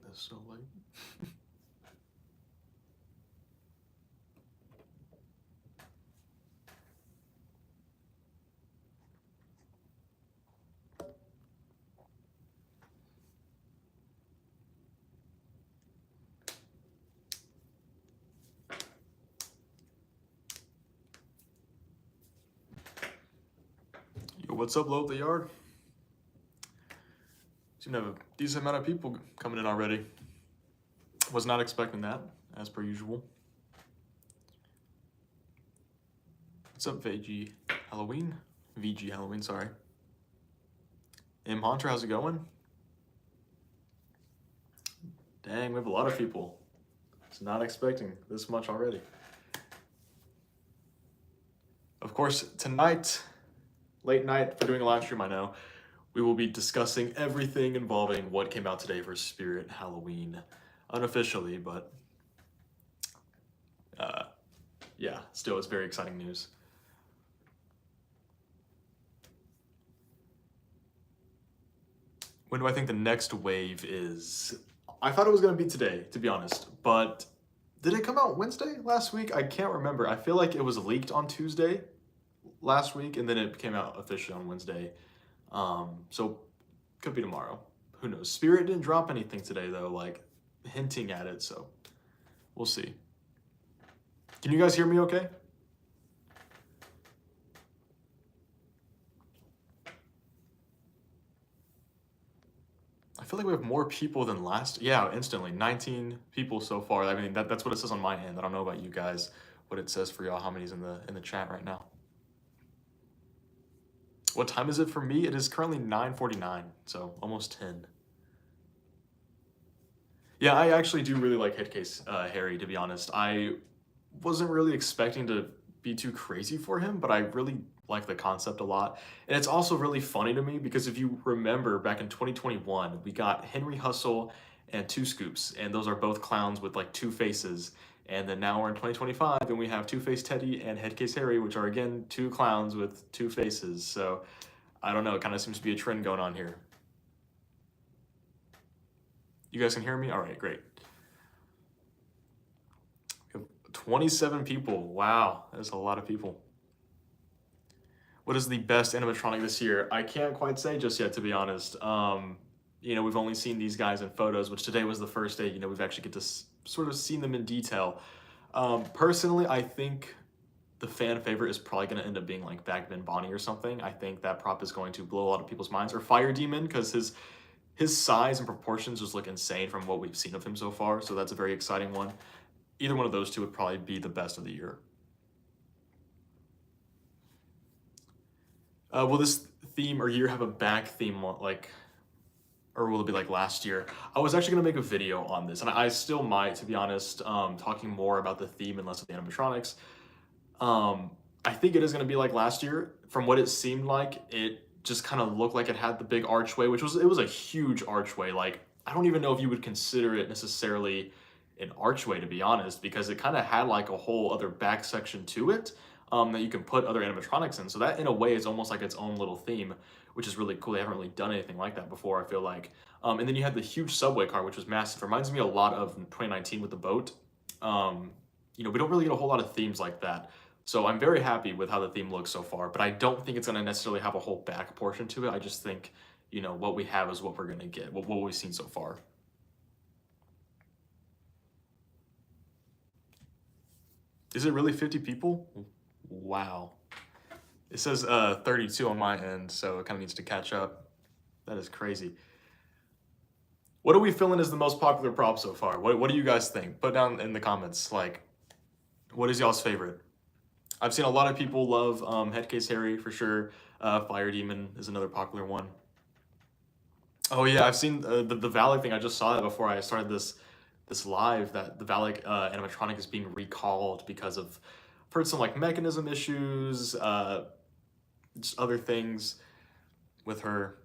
this so late. Yo, what's up, Low at the Yard? Seem to have a decent amount of people coming in already. Was not expecting that, as per usual. What's up, VG Halloween? VG Halloween, sorry. M. Hunter, how's it going? Dang, we have a lot of people. I was not expecting this much already. Of course, tonight, late night for doing a live stream, I know, we will be discussing everything involving what came out today for Spirit Halloween. Unofficially, but yeah, still it's very exciting news. When do I think the next wave is? I thought it was going to be today, to be honest, but did it come out Wednesday last week? I can't remember. I feel like it was leaked on Tuesday last week, and then it came out officially on Wednesday. So could be tomorrow. Who knows? Spirit didn't drop anything today, though, like hinting at it, so we'll see. Can you guys hear me okay? I feel like we have more people than last. Yeah, instantly. 19 people so far. I mean, that's what it says on my end. I don't know about you guys, what it says for y'all, how many's in the chat right now. What time is it for me? It is currently 9:49, so almost 10. Yeah, I actually do really like Headcase Harry, to be honest. I wasn't really expecting to be too crazy for him, but I really like the concept a lot. And it's also really funny to me because if you remember back in 2021, we got Henry Hustle and Two Scoops, and those are both clowns with like two faces. And then now we're in 2025 and we have Two-Face Teddy and Headcase Harry, which are again two clowns with two faces. So I don't know, it kind of seems to be a trend going on here. You guys can hear me? All right, great. 27 people. Wow, that's a lot of people. What is the best animatronic this year? I can't quite say just yet, to be honest. You know, we've only seen these guys in photos, which today was the first day, you know, we've actually get to sort of seen them in detail. Personally, I think the fan favorite is probably going to end up being like Bagman Bonnie or something. I think that prop is going to blow a lot of people's minds. Or Fire Demon, because his size and proportions just look insane from what we've seen of him so far. So that's a very exciting one. Either one of those two would probably be the best of the year. Will this theme or year have a back theme like, or will it be like last year? I was actually gonna make a video on this, and I still might, to be honest, talking more about the theme and less of the animatronics. I think it is gonna be like last year. From what it seemed like, it just kind of looked like it had the big archway, which was, it was a huge archway. Like, I don't even know if you would consider it necessarily an archway, to be honest, because it kind of had like a whole other back section to it. That you can put other animatronics in. So that in a way is almost like its own little theme, which is really cool. They haven't really done anything like that before, I feel like. And then you had the huge subway car, which was massive. Reminds me a lot of 2019 with the boat. You know, we don't really get a whole lot of themes like that. So I'm very happy with how the theme looks so far, but I don't think it's gonna necessarily have a whole back portion to it. I just think, you know, what we have is what we're gonna get, what we've seen so far. Is it really 50 people? Wow. It says 32 on my end, so it kind of needs to catch up. That is crazy. What are we feeling is the most popular prop so far? What do you guys think? Put down in the comments, like, what is y'all's favorite? I've seen a lot of people love Headcase Harry for sure. Fire Demon is another popular one. Oh yeah, I've seen the Valak thing. I just saw that before I started this live, that the Valak animatronic is being recalled because of, I've heard some like mechanism issues, just other things with her.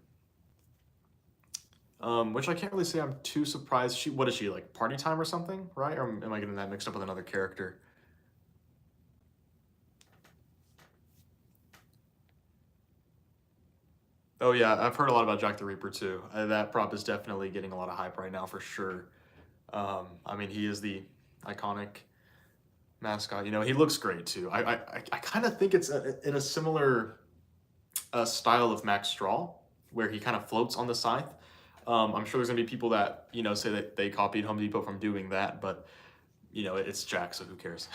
Which I can't really say I'm too surprised. What is she, like Party Time or something, right? Or am I getting that mixed up with another character? Oh yeah, I've heard a lot about Jack the Reaper too. That prop is definitely getting a lot of hype right now for sure. I mean, he is the iconic mascot. You know, he looks great too. I kind of think it's in a similar style of Max Straw, where he kind of floats on the scythe. I'm sure there's gonna be people that say that they copied Home Depot from doing that, but it's Jack, so who cares?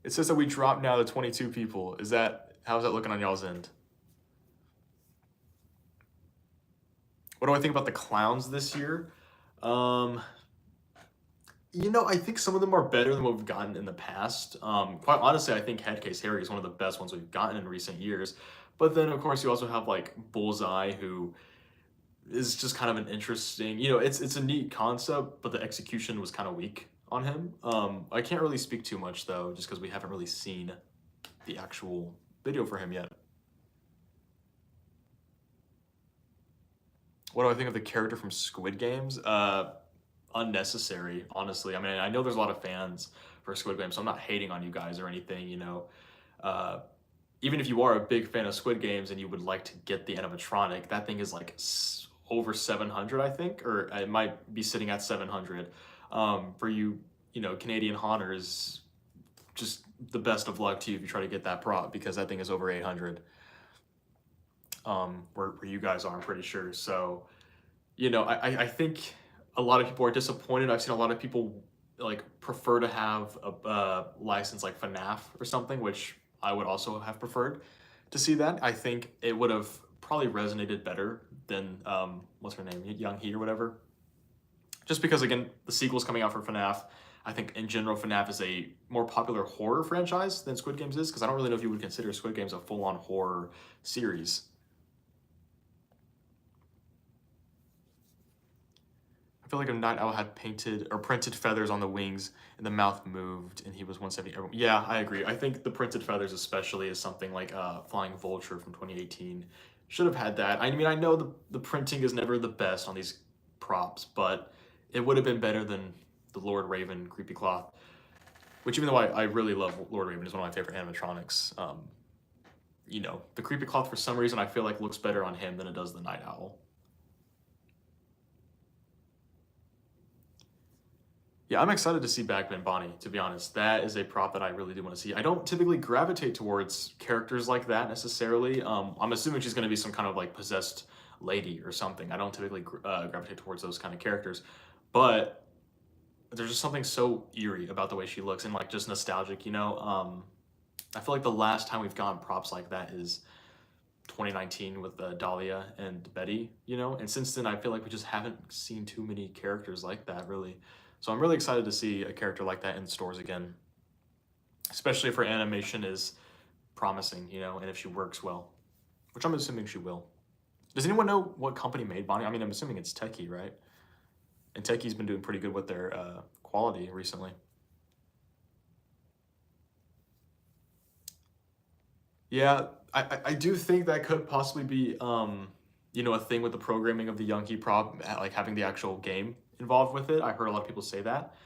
It says that we dropped now to 22 people. How's that looking on y'all's end? What do I think about the clowns this year? I think some of them are better than what we've gotten in the past. Quite honestly, I think Headcase Harry is one of the best ones we've gotten in recent years. But then, of course, you also have like Bullseye, who is just kind of an interesting. It's a neat concept, but the execution was kind of weak on him. I can't really speak too much though, just because we haven't really seen the actual video for him yet. What do I think of the character from Squid Games? Unnecessary, honestly. I mean, I know there's a lot of fans for Squid Game, so I'm not hating on you guys or anything. Uh, Even if you are a big fan of Squid Games and you would like to get the animatronic, that thing is like over 700, I think, or it might be sitting at 700. For you, Canadian haunters, just the best of luck to you if you try to get that prop, because that thing is over 800. Where you guys are, I'm pretty sure. So, I think a lot of people are disappointed. I've seen a lot of people like prefer to have a license like FNAF or something, which I would also have preferred to see that. I think it would have probably resonated better than what's her name, Young He or whatever. Just because again, the sequel's coming out for FNAF. I think in general, FNAF is a more popular horror franchise than Squid Games is, because I don't really know if you would consider Squid Games a full-on horror series. I feel like if Night Owl had painted or printed feathers on the wings and the mouth moved and he was 170. Yeah, I agree. I think the printed feathers especially is something like Flying Vulture from 2018. Should have had that. I mean, I know the printing is never the best on these props, but it would have been better than the Lord Raven Creepy Cloth, which even though I really love Lord Raven, is one of my favorite animatronics. The Creepy Cloth for some reason I feel like looks better on him than it does the Night Owl. Yeah, I'm excited to see Bagman Bonnie, to be honest. That is a prop that I really do want to see. I don't typically gravitate towards characters like that necessarily. I'm assuming she's going to be some kind of like possessed lady or something. I don't typically gravitate towards those kind of characters. But there's just something so eerie about the way she looks and like just nostalgic, I feel like the last time we've gotten props like that is 2019 with Dahlia and Betty, and since then I feel like we just haven't seen too many characters like that really. So I'm really excited to see a character like that in stores again, especially if her animation is promising, and if she works well, which I'm assuming she will. Does anyone know what company made Bonnie? I mean, I'm assuming it's Techie, right? And Techie's been doing pretty good with their quality recently. Yeah, I do think that could possibly be, a thing with the programming of the Young He prop, like having the actual game involved with it. I heard a lot of people say that.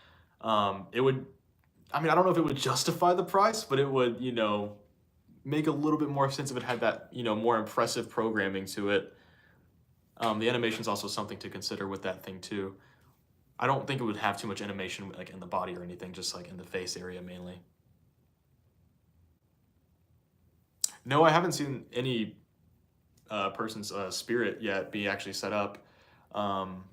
It would, I mean, I don't know if it would justify the price, but it would, make a little bit more sense if it had that, more impressive programming to it. The animation's also something to consider with that thing too. I don't think it would have too much animation like in the body or anything, just like in the face area mainly. No, I haven't seen any person's spirit yet be actually set up. Um,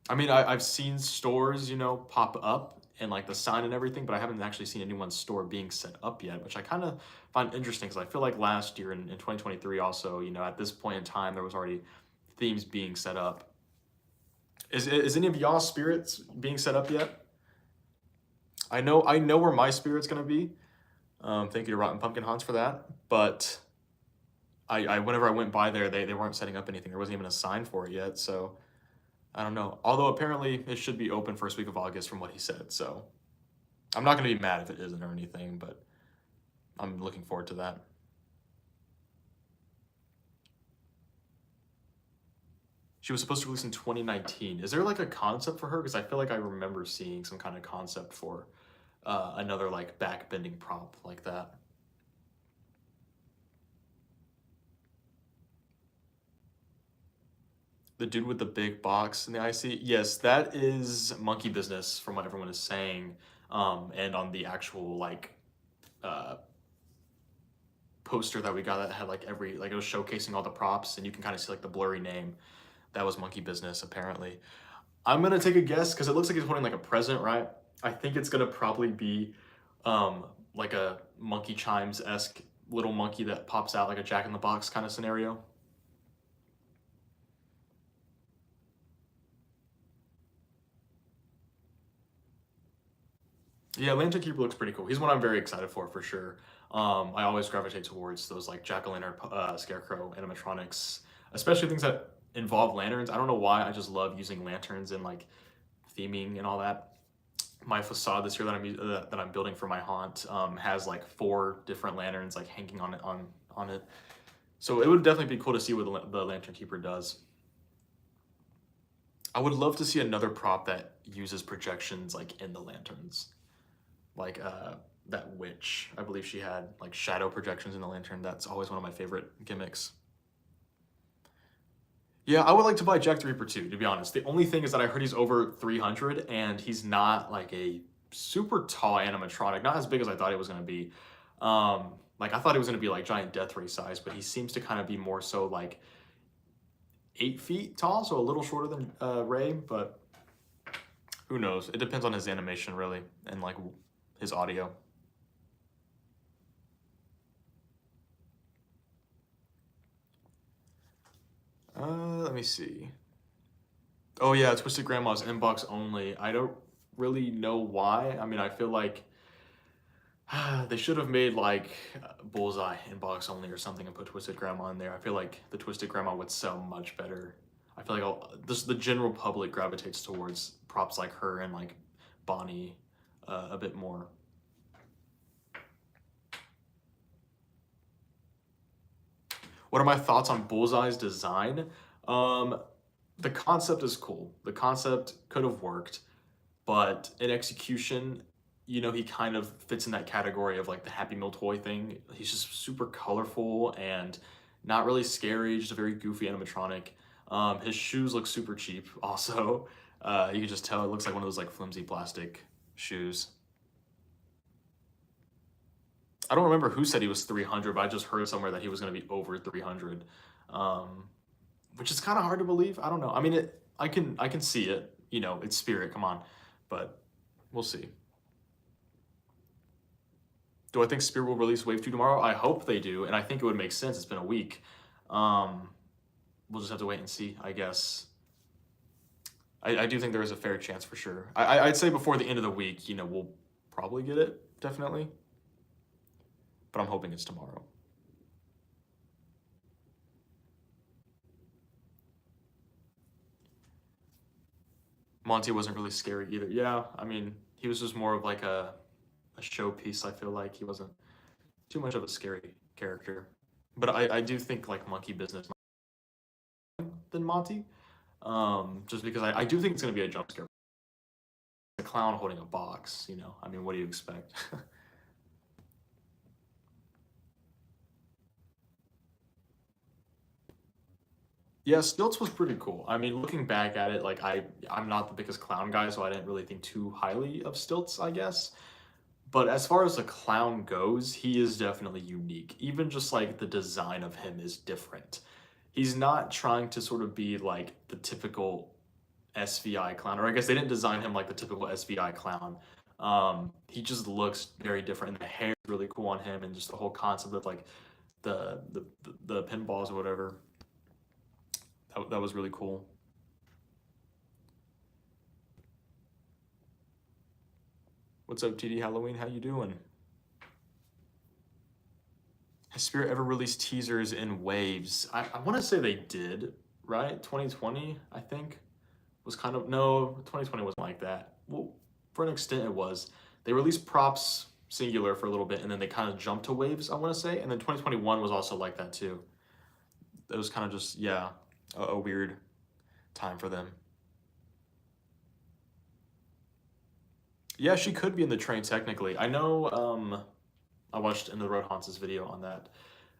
I mean, I've seen stores, pop up and like the sign and everything, but I haven't actually seen anyone's store being set up yet, which I kind of find interesting because I feel like last year in 2023 also, at this point in time, there was already themes being set up. Is any of y'all spirits being set up yet? I know where my spirit's gonna be. Thank you to Rotten Pumpkin Haunts for that. But I whenever I went by there, they weren't setting up anything. There wasn't even a sign for it yet, so I don't know. Although apparently it should be open first week of August from what he said, so I'm not gonna be mad if it isn't or anything, but I'm looking forward to that. She was supposed to release in 2019. Is there like a concept for her? Because I feel like I remember seeing some kind of concept for another like back bending prop like that. The dude with the big box in the IC? Yes, that is monkey business from what everyone is saying. And on the actual like uh poster that we got that had like every like it was showcasing all the props and you can kind of see like the blurry name. That was monkey business apparently. I'm gonna take a guess because it looks like he's holding like a present, right? I think it's gonna probably be like a monkey chimes-esque little monkey that pops out like a Jack in the Box kind of scenario. Yeah, Lantern Keeper looks pretty cool. He's one I'm very excited for sure. I always gravitate towards those like jack-o'-lantern, scarecrow animatronics, especially things that involve lanterns. I don't know why, I just love using lanterns and like theming and all that. My facade this year that I'm building for my haunt has like 4 different lanterns like hanging on it. So it would definitely be cool to see what the Lantern Keeper does. I would love to see another prop that uses projections like in the lanterns. Like that witch, I believe she had like shadow projections in the lantern. That's always one of my favorite gimmicks. Yeah, I would like to buy Jack the Reaper too, to be honest. The only thing is that I heard he's over 300 and he's not like a super tall animatronic, not as big as I thought he was going to be. Like I thought he was going to be like giant death ray size, but he seems to kind of be more so like 8 feet tall, so a little shorter than Ray, but who knows? It depends on his animation really and like his audio. Let me see. Oh yeah, Twisted Grandma's inbox only. I don't really know why. I mean, I feel like they should have made like Bullseye inbox only or something and put Twisted Grandma in there. I feel like the Twisted Grandma would sell much better. I feel like the general public gravitates towards props like her and like Bonnie a bit more. What are my thoughts on Bullseye's design? The concept is cool. The concept could have worked, but in execution, you know, he kind of fits in that category of like the Happy Meal toy thing. He's just super colorful and not really scary, just a very goofy animatronic. His shoes look super cheap also. You can just tell it looks like one of those like flimsy plastic shoes. I don't remember who said he was 300, but I just heard somewhere that he was going to be over 300, which is kind of hard to believe. I don't know. I mean, I can see it. You know, it's Spirit. Come on, but we'll see. Do I think Spirit will release Wave 2 tomorrow? I hope they do, and I think it would make sense. It's been a week. We'll just have to wait and see, I guess. I do think there is a fair chance for sure. I'd say before the end of the week, you know, we'll probably get it, definitely. But I'm hoping it's tomorrow. Monty wasn't really scary either. Yeah, I mean, he was just more of like a showpiece. I feel like he wasn't too much of a scary character. But I do think like Monkey Business than Monty, just because I do think it's gonna be a jump scare. A clown holding a box, you know. I mean, what do you expect? Yeah, Stilts was pretty cool. I mean, looking back at it, like I'm not the biggest clown guy, so I didn't really think too highly of Stilts, I guess. But as far as the clown goes, he is definitely unique. Even just like the design of him is different. He's not trying to sort of be like the typical SVI clown, or I guess they didn't design him like the typical SVI clown. He just looks very different. And the hair is really cool on him, and just the whole concept of like the pinballs or whatever. That was really cool. What's up, TD Halloween? How you doing? Has Spirit ever released teasers in waves? I want to say they did, right? 2020, I think, was kind of, no, 2020 wasn't like that. Well, for an extent it was. They released props singular for a little bit, and then they kind of jumped to waves, I want to say. And then 2021 was also like that too. It was kind of just, yeah, a weird time for them. Yeah, she could be in the train technically. I know I watched Into the Road Haunts' video on that.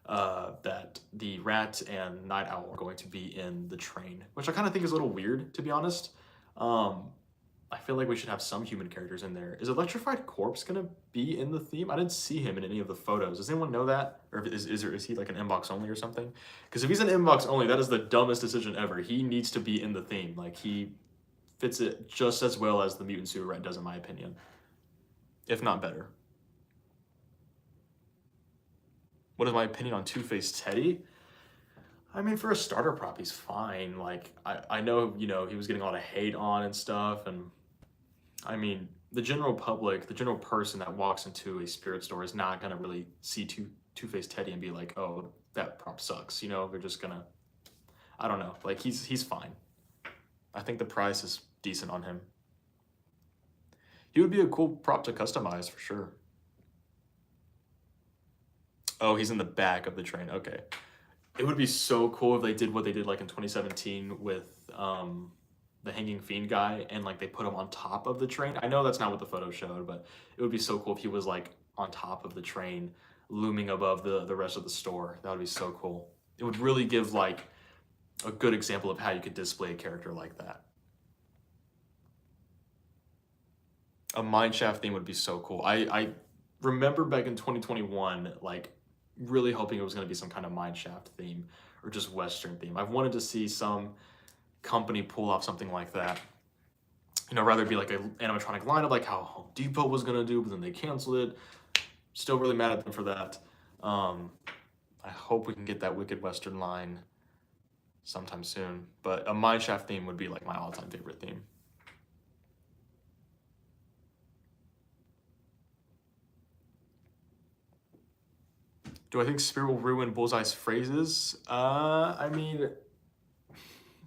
that the rat and night owl are going to be in the train, which I kind of think is a little weird, to be honest. Um, I feel like we should have some human characters in there. Is Electrified Corpse gonna be in the theme? I didn't see him in any of the photos. Does anyone know that? Or is he like an inbox only or something? Because if he's an inbox only, that is the dumbest decision ever. He needs to be in the theme. Like he fits it just as well as the Mutant Sewer Rat does, in my opinion, if not better. What is my opinion on Two-Face Teddy? I mean, for a starter prop, he's fine. Like, I know, you know, he was getting a lot of hate on and stuff, and I mean, the general public, the general person that walks into a spirit store is not gonna really see Two-Face Teddy and be like, oh, that prop sucks. You know, they're just gonna, I don't know. Like, he's fine. I think the price is decent on him. He would be a cool prop to customize for sure. Oh, he's in the back of the train. Okay. It would be so cool if they did what they did like in 2017 with the Hanging Fiend guy, and like they put him on top of the train. I know that's not what the photo showed, but it would be so cool if he was like on top of the train, looming above the rest of the store. That would be so cool. It would really give like a good example of how you could display a character like that. A mineshaft theme would be so cool. I remember back in 2021, like really hoping it was going to be some kind of mineshaft theme or just Western theme. I've wanted to see some company pull off something like that. You know, rather it be like an animatronic lineup, like how Home Depot was going to do, but then they canceled it. Still really mad at them for that. I hope we can get that Wicked Western line sometime soon. But a mineshaft theme would be like my all-time favorite theme. Do I think Spirit will ruin Bullseye's phrases? I mean,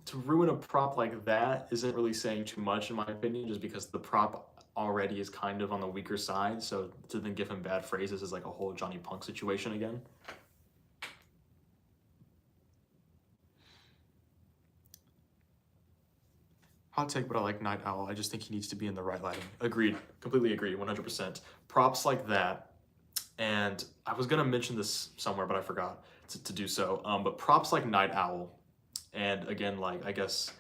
to ruin a prop like that isn't really saying too much in my opinion, just because the prop already is kind of on the weaker side. So to then give him bad phrases is like a whole Johnny Punk situation again. Hot take, but I like Night Owl. I just think he needs to be in the right lighting. Agreed. Completely agree. 100%. Props like that. And I was going to mention this somewhere, but I forgot to do so. But props like Night Owl, and again, like, I guess,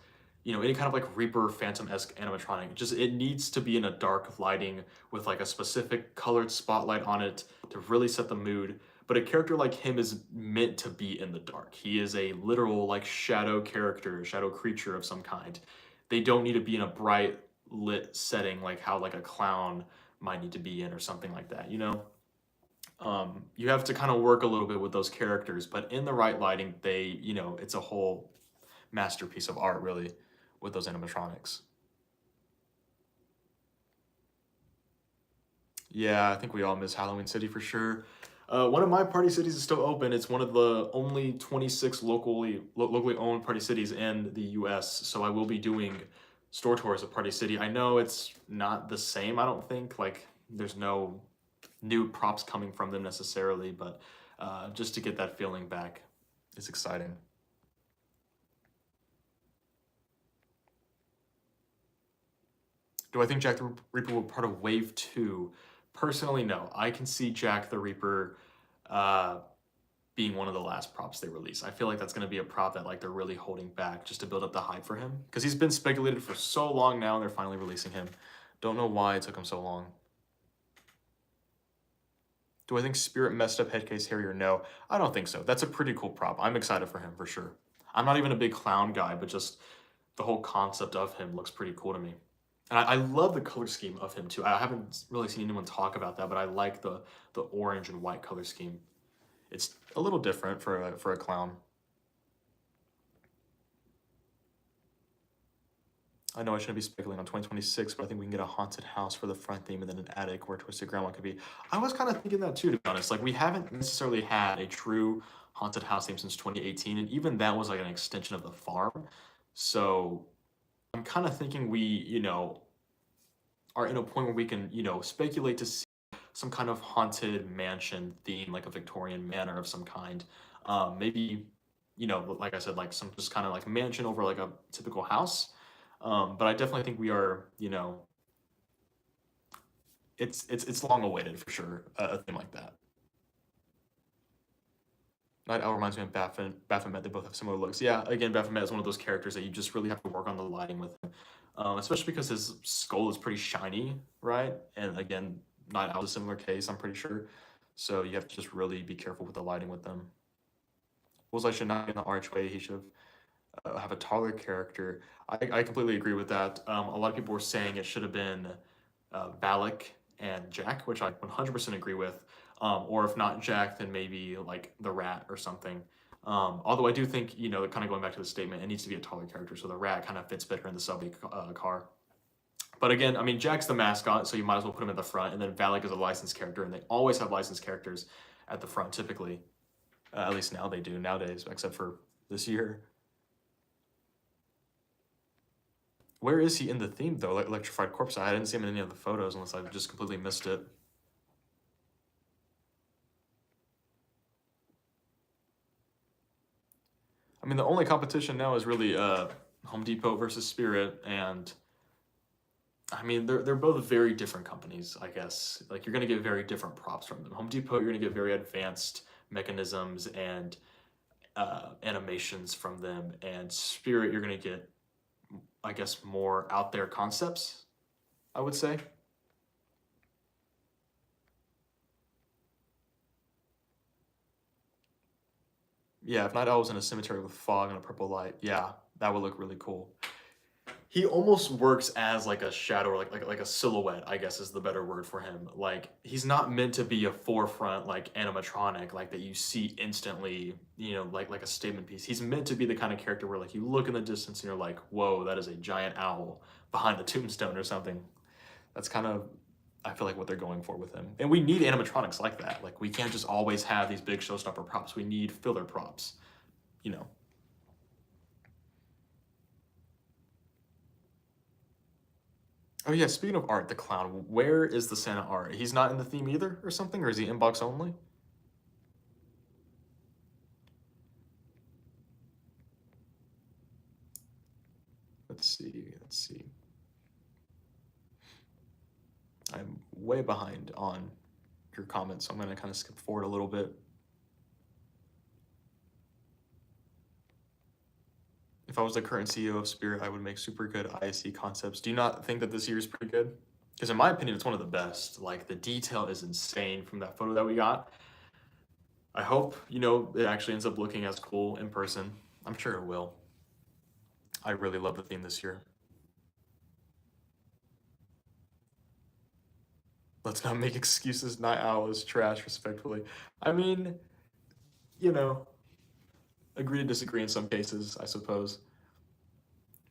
you know, any kind of like Reaper Phantom-esque animatronic, just it needs to be in a dark lighting with like a specific colored spotlight on it to really set the mood. But a character like him is meant to be in the dark. He is a literal like shadow character, shadow creature of some kind. They don't need to be in a bright lit setting like how like a clown might need to be in or something like that, you know? You have to kind of work a little bit with those characters, but in the right lighting, they, you know, it's a whole masterpiece of art, really, with those animatronics. Yeah, I think we all miss Halloween City for sure. One of my party cities is still open. It's one of the only 26 locally owned party cities in the US. So I will be doing store tours of Party City. I know it's not the same, I don't think. Like, there's no new props coming from them necessarily, but just to get that feeling back is exciting. Do I think Jack the Reaper will be part of Wave 2? Personally, no. I can see Jack the Reaper being one of the last props they release. I feel like that's going to be a prop that like they're really holding back just to build up the hype for him, because he's been speculated for so long now and they're finally releasing him. Don't know why it took him so long. Do I think Spirit messed up Headcase Harrier? No, I don't think so. That's a pretty cool prop. I'm excited for him for sure. I'm not even a big clown guy, but just the whole concept of him looks pretty cool to me. And I love the color scheme of him too. I haven't really seen anyone talk about that, but I like the orange and white color scheme. It's a little different for a clown. I know I shouldn't be speculating on 2026, but I think we can get a haunted house for the front theme and then an attic where Twisted Grandma could be. I was kind of thinking that too, to be honest. Like, we haven't necessarily had a true haunted house theme since 2018, and even that was like an extension of the farm. So I'm kind of thinking we, you know, are in a point where we can, you know, speculate to see some kind of haunted mansion theme, like a Victorian manor of some kind. Maybe, you know, like I said, like some just kind of like mansion over like a typical house. But I definitely think we are, you know, it's long awaited for sure, a thing like that. Night Owl reminds me of Baphomet. They both have similar looks. Yeah, again, Baphomet is one of those characters that you just really have to work on the lighting with him, especially because his skull is pretty shiny, right? And again, Night Owl is a similar case, I'm pretty sure. So you have to just really be careful with the lighting with them. Bullseye should not be in the Archway. He should have a taller character. I completely agree with that. A lot of people were saying it should have been Valak and Jack, which I 100% agree with. Or if not Jack, then maybe like the Rat or something. Although I do think, you know, kind of going back to the statement, it needs to be a taller character, so the Rat kind of fits better in the subway car. But again, I mean, Jack's the mascot, so you might as well put him at the front, and then Valak is a licensed character, and they always have licensed characters at the front, typically. At least now they do, nowadays, except for this year. Where is he in the theme, though? Like Electrified Corpse? I didn't see him in any of the photos, unless I just completely missed it. I mean, the only competition now is really Home Depot versus Spirit, and I mean, they're both very different companies, I guess. Like, you're going to get very different props from them. Home Depot, you're going to get very advanced mechanisms and animations from them, and Spirit, you're going to get, I guess, more out there concepts, I would say. Yeah, if Night Owl was in a cemetery with fog and a purple light, yeah, that would look really cool. He almost works as like a shadow, or like a silhouette, I guess is the better word for him. Like, he's not meant to be a forefront like animatronic, like that you see instantly, you know, like a statement piece. He's meant to be the kind of character where like you look in the distance and you're like, whoa, that is a giant owl behind the tombstone or something. That's kind of, I feel like, what they're going for with him. And we need animatronics like that. Like, we can't just always have these big showstopper props. We need filler props, you know. Oh yeah, speaking of art, the clown, where is the Santa art? He's not in the theme either or something, or is he inbox only? Let's see. I'm way behind on your comments, so I'm gonna kind of skip forward a little bit. If I was the current CEO of Spirit, I would make super good ISC concepts. Do you not think that this year is pretty good? Because in my opinion, it's one of the best. Like, the detail is insane from that photo that we got. I hope, you know, it actually ends up looking as cool in person. I'm sure it will. I really love the theme this year. Let's not make excuses. Night Owl is trash, respectfully. I mean, you know, agree to disagree in some cases, I suppose.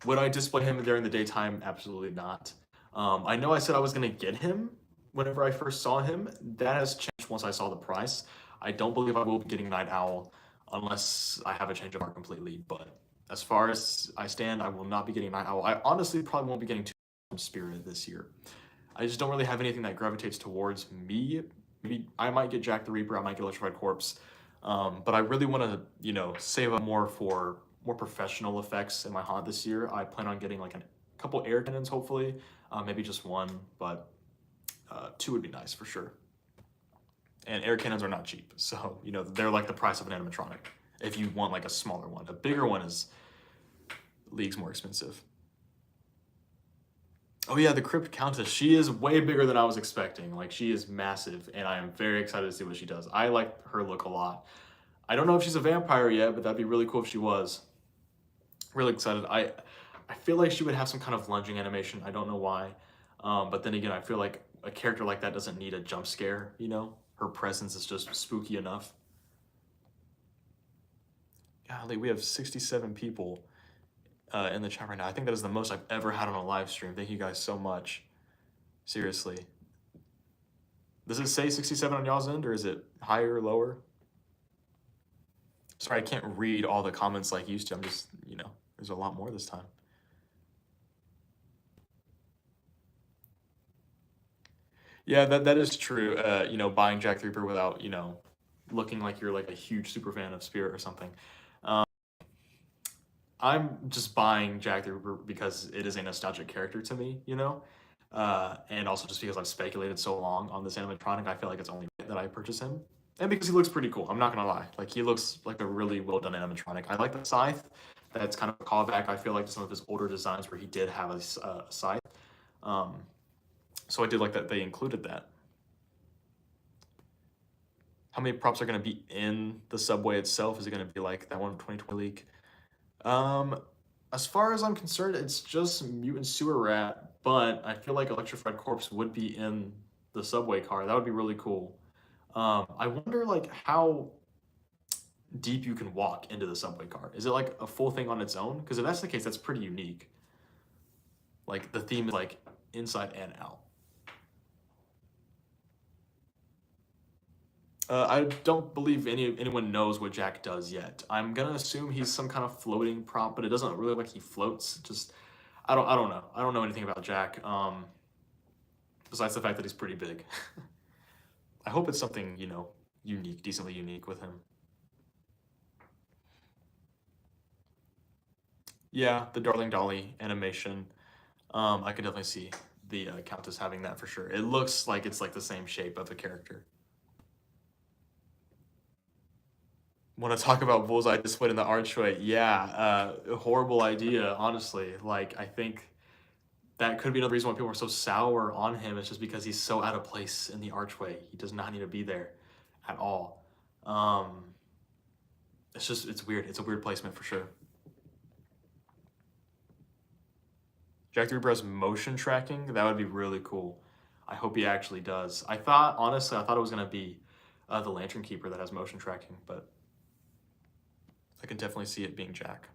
Would I display him during the daytime? Absolutely not. I know I said I was going to get him whenever I first saw him. That has changed once I saw the price. I don't believe I will be getting Night Owl unless I have a change of heart completely. But as far as I stand, I will not be getting Night Owl. I honestly probably won't be getting Spirit this year. I just don't really have anything that gravitates towards me. Maybe I might get Jack the Reaper, I might get Electrified Corpse. But I really want to, you know, save up more for more professional effects in my haunt this year. I plan on getting like a couple air cannons, hopefully. Maybe just one, but two would be nice for sure. And air cannons are not cheap, so, you know, they're like the price of an animatronic if you want like a smaller one. A bigger one is leagues more expensive. Oh yeah, the Crypt Countess. She is way bigger than I was expecting. Like, she is massive, and I am very excited to see what she does. I like her look a lot. I don't know if she's a vampire yet, but that'd be really cool if she was. Really excited. I feel like she would have some kind of lunging animation. I don't know why. But then again, I feel like a character like that doesn't need a jump scare, you know? Her presence is just spooky enough. Golly, we have 67 people in the chat right now. I think that is the most I've ever had on a live stream. Thank you guys so much. Seriously. Does it say 67 on y'all's end, or is it higher or lower? Sorry, I can't read all the comments like used to. I'm just, you know, there's a lot more this time. Yeah, that is true. You know, buying Jack the Reaper without, you know, looking like you're like a huge super fan of Spirit or something. I'm just buying Jack the Ripper because it is a nostalgic character to me, you know? And also just because I've speculated so long on this animatronic, I feel like it's only right that I purchase him. And because he looks pretty cool, I'm not gonna lie. Like, he looks like a really well done animatronic. I like the scythe. That's kind of a callback, I feel like, to some of his older designs where he did have a scythe. Um, so I did like that they included that. How many props are going to be in the subway itself? Is it going to be like that one 2020 leak? Um, as far as I'm concerned, it's just Mutant Sewer Rat, but I feel like Electrified Corpse would be in the subway car. That would be really cool. I wonder like how deep you can walk into the subway car. Is it like a full thing on its own? Because if that's the case, that's pretty unique. Like the theme is like inside and out. I don't believe anyone knows what Jack does yet. I'm gonna assume he's some kind of floating prop, but it doesn't really look like he floats. Just I don't know. I don't know anything about Jack. Besides the fact that he's pretty big. I hope it's something, you know, unique, decently unique with him. Yeah, the Darling Dolly animation. I could definitely see the Countess having that for sure. It looks like it's like the same shape of a character. Want to talk about Bullseye displayed in the Archway? Yeah, horrible idea, honestly. Like, I think that could be another reason why people are so sour on him. It's just because he's so out of place in the Archway. He does not need to be there at all. It's weird. It's a weird placement for sure. Jack the Ripper has motion tracking. That would be really cool. I hope he actually does. Honestly, I thought it was going to be the Lantern Keeper that has motion tracking, but I can definitely see it being Jack.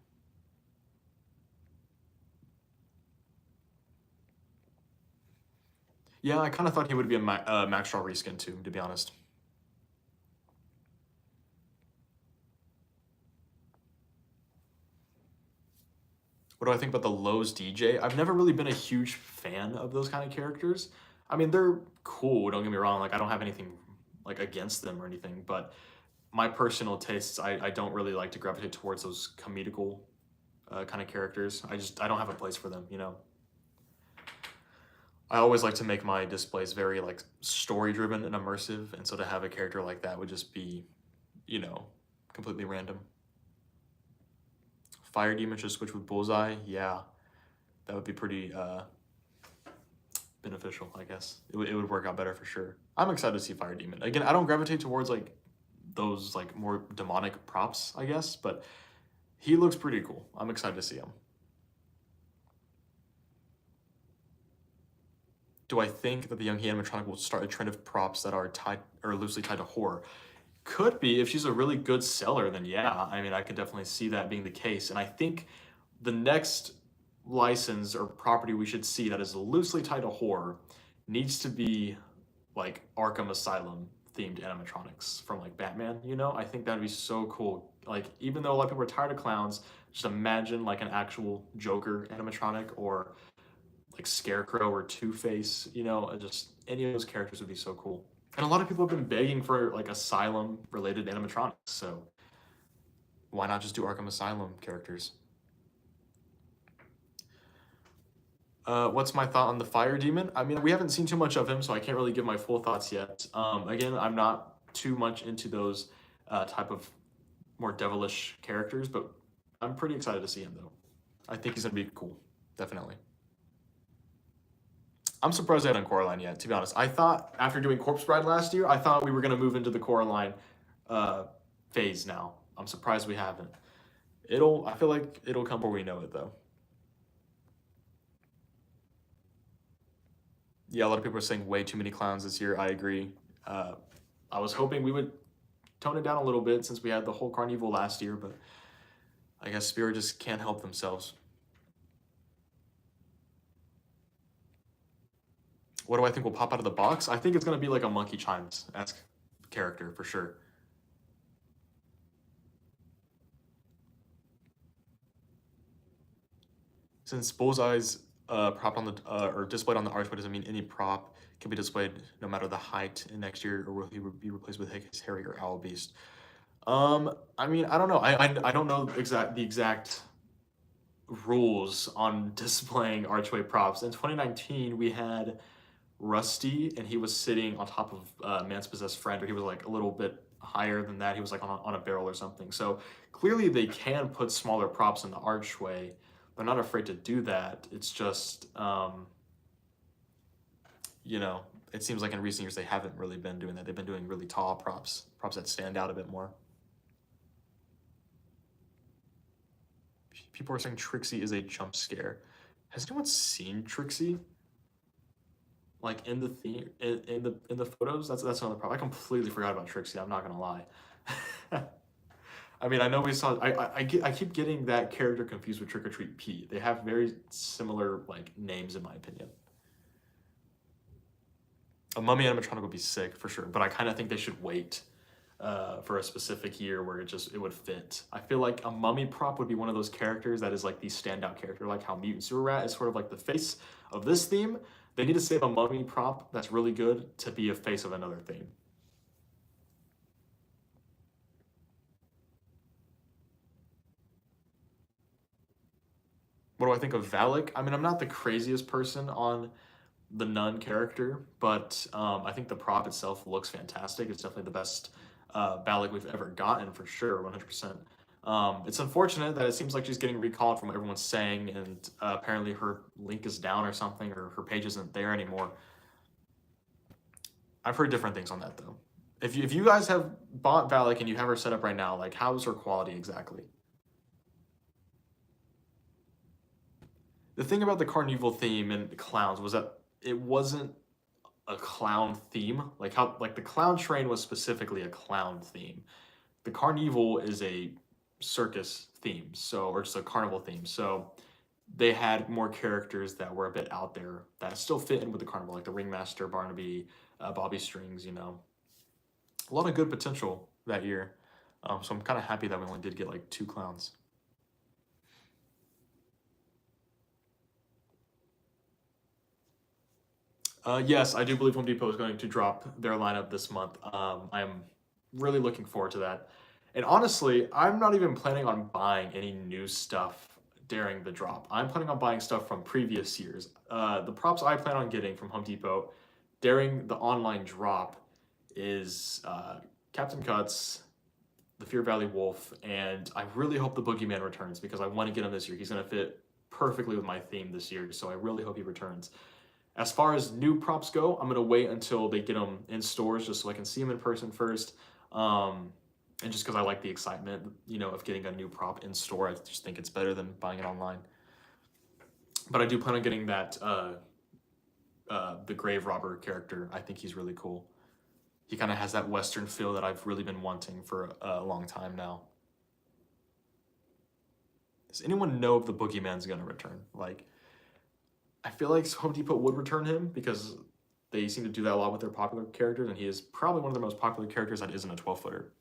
Yeah, I kind of thought he would be a Max Shaw reskin too, to be honest. What do I think about the Lowe's DJ? I've never really been a huge fan of those kind of characters. I mean, they're cool, don't get me wrong. Like, I don't have anything like against them or anything, but my personal tastes, I don't really like to gravitate towards those comedical kind of characters. I don't have a place for them, you know. I always like to make my displays very like story driven and immersive, and so to have a character like that would just be, you know, completely random. Fire Demon should switch with Bullseye. Yeah, that would be pretty beneficial, I guess. It would work out better for sure. I'm excited to see Fire Demon. Again, I don't gravitate towards like those like more demonic props, I guess, but he looks pretty cool. I'm excited to see him. Do I think that the young animatronic will start a trend of props that are tied or loosely tied to horror? Could be. If she's a really good seller, then yeah. I mean, I could definitely see that being the case. And I think the next license or property we should see that is loosely tied to horror needs to be like Arkham Asylum themed animatronics from like Batman, you know? I think that'd be so cool. Like, even though a lot of people are tired of clowns, just imagine like an actual Joker animatronic or like Scarecrow or Two-Face, you know, just any of those characters would be so cool. And a lot of people have been begging for like Asylum related animatronics, so why not just do Arkham Asylum characters? What's my thought on the Fire Demon? I mean, we haven't seen too much of him, so I can't really give my full thoughts yet. Again, I'm not too much into those type of more devilish characters, but I'm pretty excited to see him though. I think he's gonna be cool, definitely. I'm surprised they haven't done Coraline yet, to be honest. I thought after doing Corpse Bride last year, I thought we were gonna move into the Coraline phase now. I'm surprised we haven't. I feel like it'll come before we know it though. Yeah, a lot of people are saying way too many clowns this year. I agree. I was hoping we would tone it down a little bit since we had the whole Carnival last year, but I guess Spirit just can't help themselves. What do I think will pop out of the box? I think it's going to be like a Monkey Chimes-esque character for sure. Since Bullseye's prop on the or displayed on the archway doesn't mean any prop can be displayed no matter the height in next year, or will he be replaced with Hicks, Harry, or Owl Beast? I mean, I don't know. I don't know the exact rules on displaying Archway props. In 2019, we had Rusty, and he was sitting on top of Man's possessed friend, or he was like a little bit higher than that. He was like on a barrel or something. So clearly they can put smaller props in the archway. They're not afraid to do that. It's just, you know, it seems like in recent years they haven't really been doing that. They've been doing really tall props that stand out a bit more. People are saying Trixie is a jump scare. Has anyone seen Trixie? Like in the theme, in the photos? That's another problem. I completely forgot about Trixie. I'm not gonna lie. I mean, I know we saw. I keep getting that character confused with Trick or Treat Pete. They have very similar like names in my opinion. A mummy animatronic would be sick for sure, but I kind of think they should wait for a specific year where it would fit. I feel like a mummy prop would be one of those characters that is like the standout character, like how Mutant Sewer Rat is sort of like the face of this theme. They need to save a mummy prop that's really good to be a face of another theme. What do I think of Valak? I mean, I'm not the craziest person on the Nun character, but I think the prop itself looks fantastic. It's definitely the best Valak we've ever gotten for sure, 100%. It's unfortunate that it seems like she's getting recalled from what everyone's saying, and apparently her link is down or something, or her page isn't there anymore. I've heard different things on that though. If you guys have bought Valak and you have her set up right now, like how's her quality exactly? The thing about the Carnival theme and clowns was that it wasn't a clown theme. Like the clown train was specifically a clown theme. The Carnival is a circus theme, or just a carnival theme. So they had more characters that were a bit out there that still fit in with the carnival, like the Ringmaster, Barnaby, Bobby Strings, you know. A lot of good potential that year. So I'm kind of happy that we only did get like 2 clowns. Yes, I do believe Home Depot is going to drop their lineup this month. I'm really looking forward to that. And honestly, I'm not even planning on buying any new stuff during the drop. I'm planning on buying stuff from previous years. The props I plan on getting from Home Depot during the online drop is Captain Cuts, the Fear Valley Wolf, and I really hope the Boogeyman returns because I want to get him this year. He's going to fit perfectly with my theme this year, so I really hope he returns. As far as new props go, I'm going to wait until they get them in stores just so I can see them in person first. And just because I like the excitement, you know, of getting a new prop in store. I just think it's better than buying it online. But I do plan on getting that, the Grave Robber character. I think he's really cool. He kind of has that Western feel that I've really been wanting for a long time now. Does anyone know if the Boogeyman's going to return? Like, I feel like Home Depot would return him because they seem to do that a lot with their popular characters, and he is probably one of the most popular characters that isn't a 12-footer.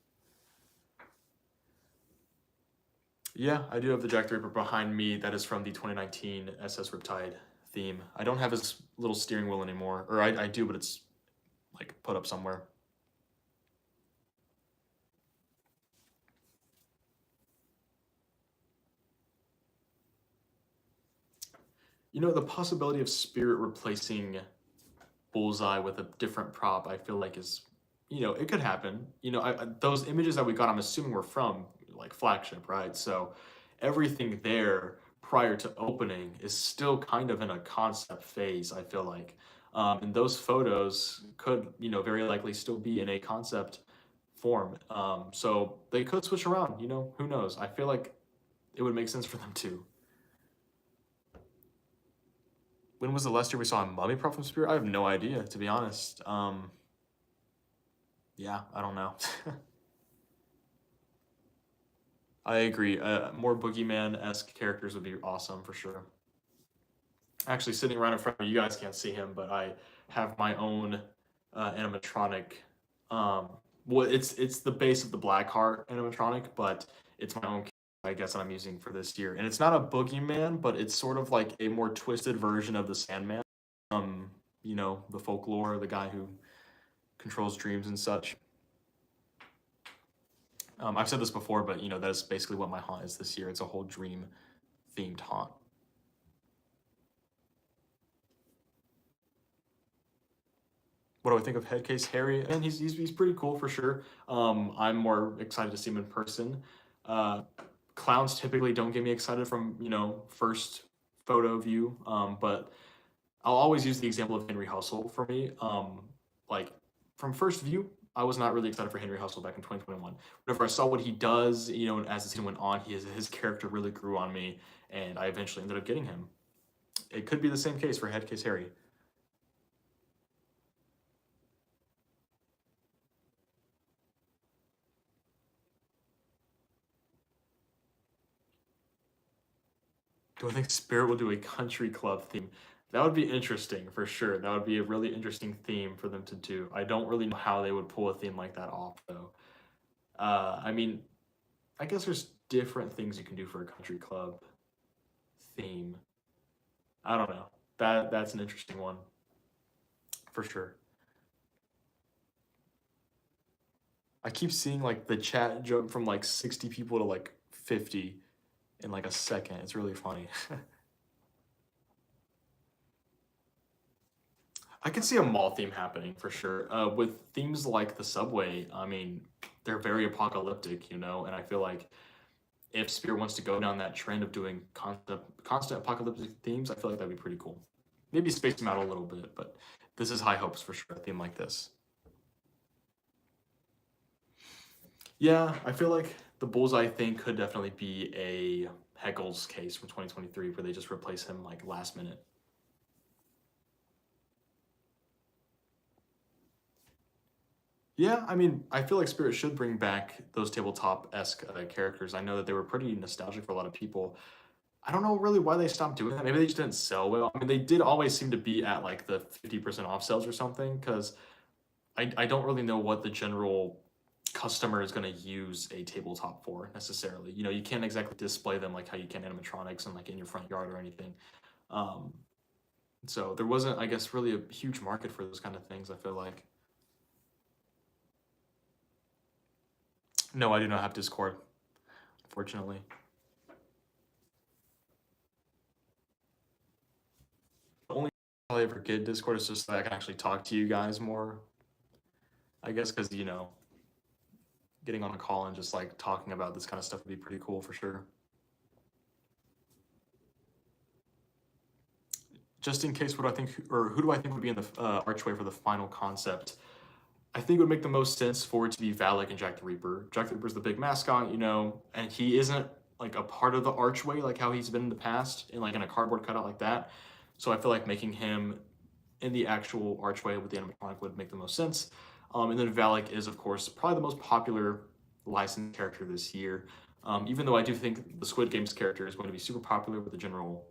Yeah, I do have the Jack the Ripper behind me. That is from the 2019 SS Riptide theme. I don't have his little steering wheel anymore. Or I do, but it's like put up somewhere. You know, the possibility of Spirit replacing Bullseye with a different prop, I feel like is, you know, it could happen. You know, those images that we got, I'm assuming were from like Flagship, right? So everything there prior to opening is still kind of in a concept phase, I feel like. And those photos could, you know, very likely still be in a concept form. So they could switch around, you know, who knows? I feel like it would make sense for them to. When was the last year we saw a mummy prop from Spirit? I have no idea, to be honest. Yeah, I don't know. I agree. More Boogeyman-esque characters would be awesome for sure. Actually, sitting right in front of you guys can't see him, but I have my own animatronic. Well, it's the base of the Blackheart animatronic, but it's my own, I guess, that I'm using for this year. And it's not a Boogeyman, but it's sort of like a more twisted version of the Sandman. You know, the folklore, the guy who controls dreams and such. I've said this before, but you know, that is basically what my haunt is this year. It's a whole dream themed haunt. What do I think of Headcase Harry? And he's pretty cool for sure. I'm more excited to see him in person. Uh, Clowns typically don't get me excited from first photo view, but I'll always use the example of Henry Hustle for me. Like from first view, I was not really excited for Henry Hustle back in 2021. Whenever I saw what he does, and as the season went on, his character really grew on me, and I eventually ended up getting him. It could be the same case for Headcase Harry. Do I think Spirit will do a country club theme? That would be interesting for sure. That would be a really interesting theme for them to do. I don't really know how they would pull a theme like that off, though. I mean, I guess there's different things you can do for a country club theme. I don't know. That's an interesting one for sure. I keep seeing like the chat jump from like 60 people to like 50 in like a second. It's really funny. I could see a mall theme happening for sure. With themes like the subway, I mean, they're very apocalyptic, and I feel like if Spear wants to go down that trend of doing constant apocalyptic themes, I feel like that'd be pretty cool. Maybe space them out a little bit, but this is high hopes for sure. A theme like this. Yeah, I feel like the bullseye thing could definitely be a Heckles case from 2023 where they just replace him like last minute. Yeah, I mean, I feel like Spirit should bring back those tabletop-esque characters. I know that they were pretty nostalgic for a lot of people. I don't know really why they stopped doing that. Maybe they just didn't sell well. I mean, they did always seem to be at like the 50% off sales or something, because I don't really know what the general customer is going to use a tabletop for necessarily. You can't exactly display them like how you can animatronics and like in your front yard or anything. Um, so there wasn't, I guess, really a huge market for those kind of things, I feel like. No, I do not have Discord, unfortunately. The only reason I ever get Discord is just so that I can actually talk to you guys more. I guess because, getting on a call and just like talking about this kind of stuff would be pretty cool for sure. Just in case, what I think, or who do I think would be in the Archway for the final concept? I think it would make the most sense for it to be Valak and Jack the Reaper. Jack the Reaper's the big mascot, and he isn't like a part of the Archway like how he's been in the past, in like in a cardboard cutout like that. So I feel like making him in the actual Archway with the animatronic would make the most sense. And then Valak is, of course, probably the most popular licensed character this year. Even though I do think the Squid Games character is going to be super popular with the general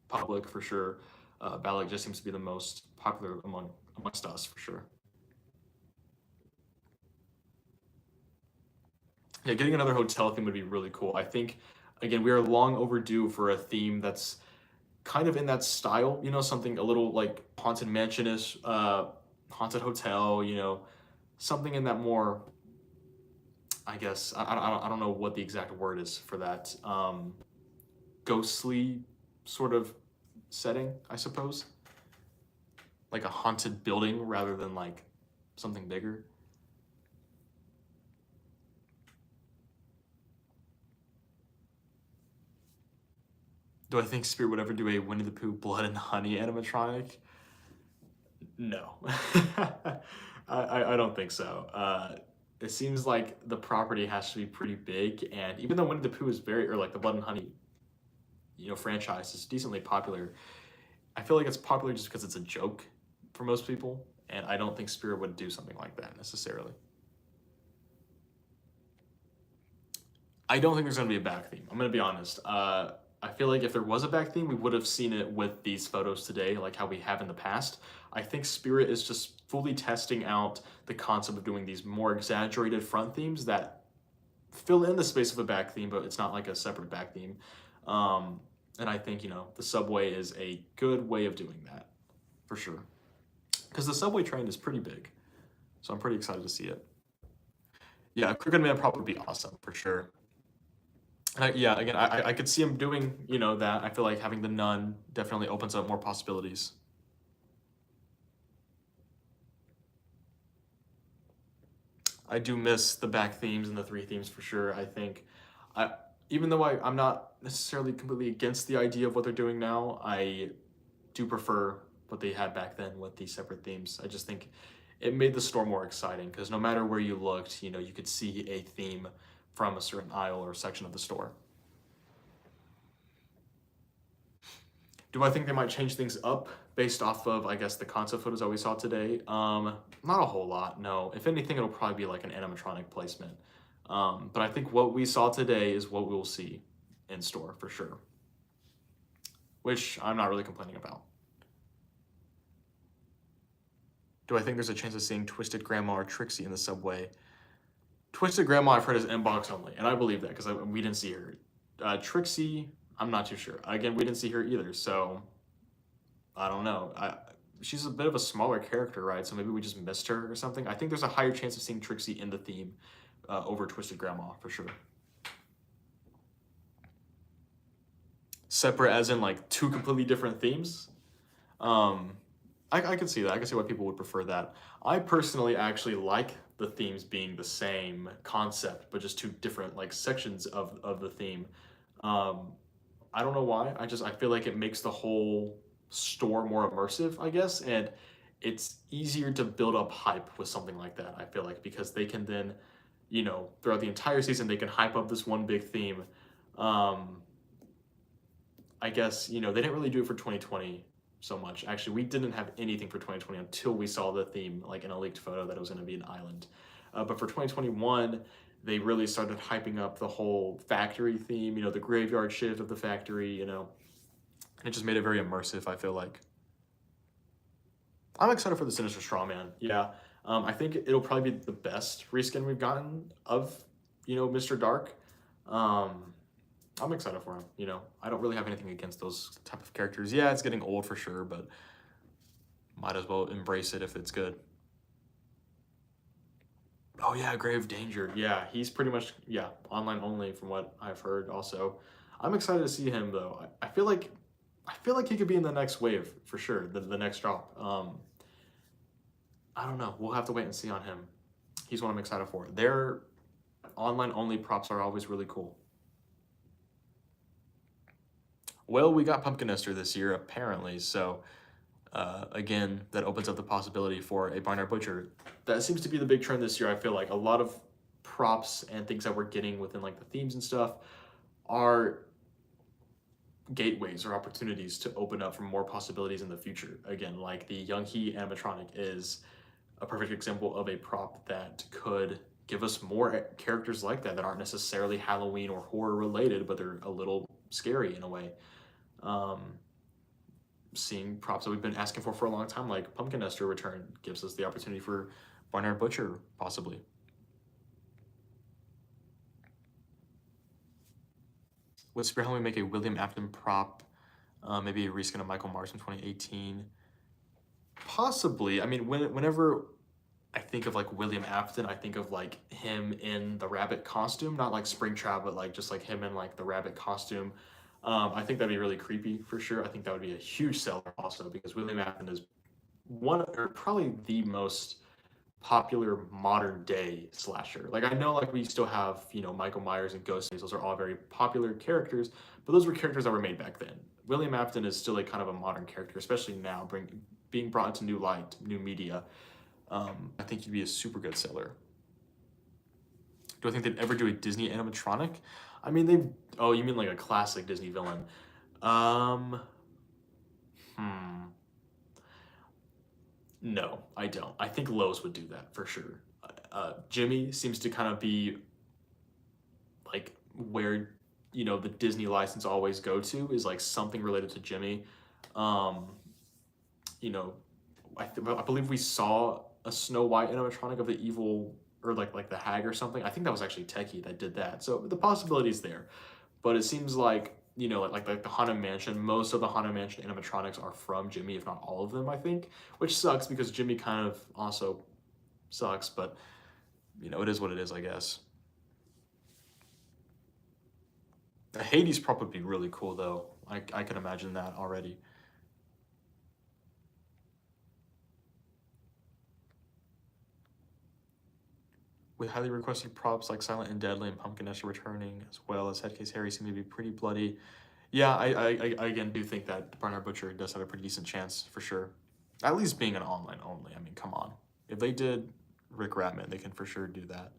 public for sure. Valak just seems to be the most popular amongst us for sure. Yeah, getting another hotel theme would be really cool. I think, again, we are long overdue for a theme that's kind of in that style, something a little like Haunted Mansion-ish, Haunted Hotel, something in that more, I guess, I don't know what the exact word is for that, ghostly sort of setting, I suppose. Like a haunted building rather than like something bigger. Do I think Spirit would ever do a Winnie the Pooh Blood and Honey animatronic? No. I don't think so. It seems like the property has to be pretty big, and even though Winnie the Pooh is or like the Blood and Honey, franchise is decently popular, I feel like it's popular just because it's a joke for most people, and I don't think Spirit would do something like that necessarily. I don't think there's going to be a back theme. I'm going to be honest. I feel like if there was a back theme, we would have seen it with these photos today, like how we have in the past. I think Spirit is just fully testing out the concept of doing these more exaggerated front themes that fill in the space of a back theme, but it's not like a separate back theme. And I think, the subway is a good way of doing that, for sure. Because the subway train is pretty big, so I'm pretty excited to see it. Yeah, Crooked Man Prop would be awesome, for sure. Yeah, again, I could see him doing, that. I feel like having the nun definitely opens up more possibilities. I do miss the back themes and the three themes for sure. I think, I even though I'm not necessarily completely against the idea of what they're doing now, I do prefer what they had back then with these separate themes. I just think it made the store more exciting because no matter where you looked, you know, you could see a theme from a certain aisle or section of the store. Do I think they might change things up based off of, I guess, the concept photos that we saw today? Not a whole lot, no. If anything, it'll probably be like an animatronic placement. But I think what we saw today is what we'll see in store for sure, which I'm not really complaining about. Do I think there's a chance of seeing Twisted Grandma or Trixie in the subway? Twisted Grandma, I've heard, is inbox only, and I believe that because we didn't see her. Trixie, I'm not too sure. Again, we didn't see her either, so I don't know. She's a bit of a smaller character, right? So maybe we just missed her or something. I think there's a higher chance of seeing Trixie in the theme over Twisted Grandma for sure. Separate as in like two completely different themes. I could see that. I could see why people would prefer that. I personally actually like the themes being the same concept, but just two different like sections of the theme. I don't know why. I feel like it makes the whole store more immersive, I guess, and it's easier to build up hype with something like that, I feel like, because they can then, you know, throughout the entire season, they can hype up this one big theme. I guess, you know, they didn't really do it for 2020 so much. Actually, we didn't have anything for 2020 until we saw the theme, like in a leaked photo, that it was going to be an island. But for 2021, they really started hyping up the whole factory theme, you know, the graveyard shift of the factory, you know. It just made it very immersive, I feel like. I'm excited for the Sinister Strawman. Yeah, I think it'll probably be the best reskin we've gotten of, you know, Mr. Dark. I'm excited for him, you know. I don't really have anything against those type of characters. Yeah, it's getting old for sure, but might as well embrace it if it's good. Oh yeah, Grave Danger. Yeah, he's pretty much, yeah, online only from what I've heard also. I'm excited to see him though. I feel like he could be in the next wave for sure, the next drop. I don't know. We'll have to wait and see on him. He's what I'm excited for. Their online only props are always really cool. Well, we got Pumpkin Nester this year, apparently, so again, that opens up the possibility for a Barnyard Butcher. That seems to be the big trend this year, I feel like. A lot of props and things that we're getting within like the themes and stuff are gateways or opportunities to open up for more possibilities in the future. Again, like the Young He animatronic is a perfect example of a prop that could give us more characters like that aren't necessarily Halloween or horror related, but they're a little scary in a way. Seeing props that we've been asking for a long time, like Pumpkin Nester return, gives us the opportunity for Barnyard Butcher, possibly. Would Spirit Halloween make a William Afton prop? Maybe a reskin of Michael Myers from 2018? Possibly. I mean, whenever I think of like William Afton, I think of like him in the rabbit costume, not like Springtrap, but like just like him in like the rabbit costume. I think that'd be really creepy for sure. I think that would be a huge seller also because William Afton is one or probably the most popular modern day slasher. Like I know like we still have, you know, Michael Myers and Ghostface. Those are all very popular characters, but those were characters that were made back then. William Afton is still a kind of a modern character, especially now being brought into new light, new media. I think he'd be a super good seller. Do I think they'd ever do a Disney animatronic? I mean, oh, you mean like a classic Disney villain? No, I don't. I think Lowe's would do that for sure. Jimmy seems to kind of be like where, you know, the Disney license always go to is like something related to Jimmy. You know, I believe we saw a Snow White animatronic of the evil, or like the hag or something. I think that was actually Techie that did that. So the possibility is there, but it seems like, you know, like the Haunted Mansion, most of the Haunted Mansion animatronics are from Jimmy, if not all of them, I think, which sucks because Jimmy kind of also sucks, but you know, it is what it is, I guess. The Hades prop would be really cool though. I can imagine that already. with highly requested props like Silent and Deadly and Pumpkin Asher returning, as well as Headcase Harry seem to be pretty bloody. Yeah, I again do think that Barnard Butcher does have a pretty decent chance for sure. At least being an online only. I mean, come on. If they did Rick Ratman, they can for sure do that.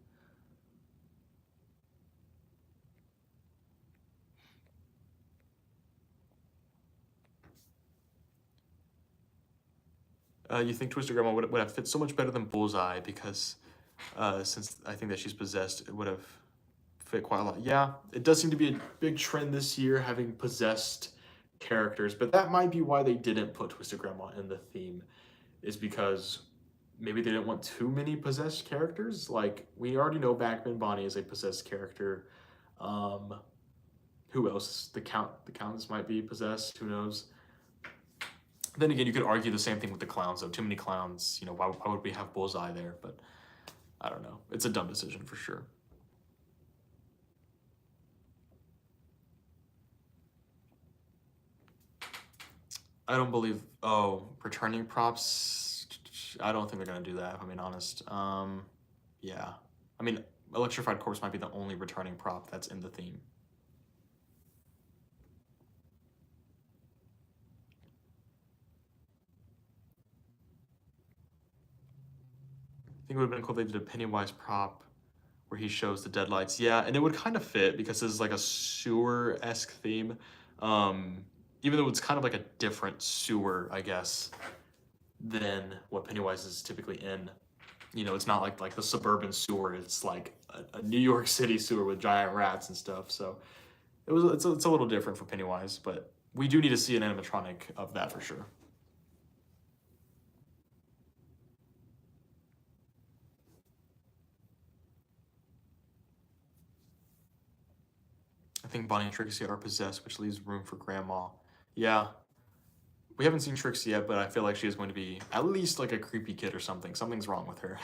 You think Twisted Grandma would have fit so much better than Bullseye because since I think that she's possessed, it would have fit quite a lot. Yeah, it does seem to be a big trend this year having possessed characters, but that might be why they didn't put Twisted Grandma in the theme, is because maybe they didn't want too many possessed characters. Like, we already know Backman Bonnie is a possessed character. Who else? The Countess might be possessed, who knows? Then again, you could argue the same thing with the clowns, though. Too many clowns, you know, why would we have Bullseye there? But I don't know. It's a dumb decision for sure. I don't believe, oh, returning props, I don't think they're gonna do that, if I'm being honest. Yeah. I mean, Electrified Corpse might be the only returning prop that's in the theme. I think it would have been cool if they did a Pennywise prop where he shows the deadlights. Yeah, and it would kind of fit because this is like a sewer-esque theme. Even though it's kind of like a different sewer, I guess, than what Pennywise is typically in. You know, it's not like the suburban sewer. It's like a New York City sewer with giant rats and stuff. So it's a little different for Pennywise, but we do need to see an animatronic of that for sure. I think Bonnie and Trixie are possessed, which leaves room for Grandma. Yeah, we haven't seen Trixie yet, but I feel like she is going to be at least like a creepy kid or something. Something's wrong with her.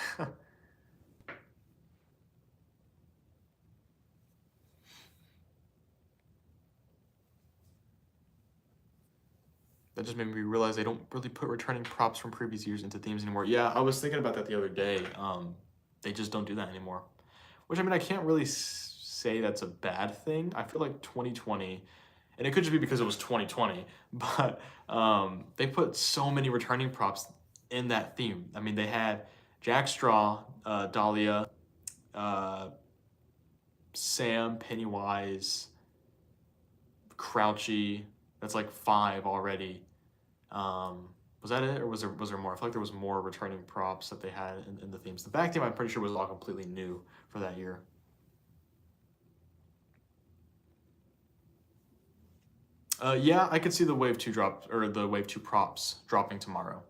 That just made me realize they don't really put returning props from previous years into themes anymore. Yeah, I was thinking about that the other day. They just don't do that anymore. Which, I mean, I can't really say that's a bad thing. I feel like 2020, and it could just be because it was 2020, but they put so many returning props in that theme. I mean, they had Jack Straw, Dahlia, Sam, Pennywise, Crouchy. That's like 5 already. Was that it, or was there more? I feel like there was more returning props that they had in the themes. The back theme, I'm pretty sure, was all completely new for that year. Yeah, I could see the Wave 2 drop, or the Wave 2 props dropping tomorrow.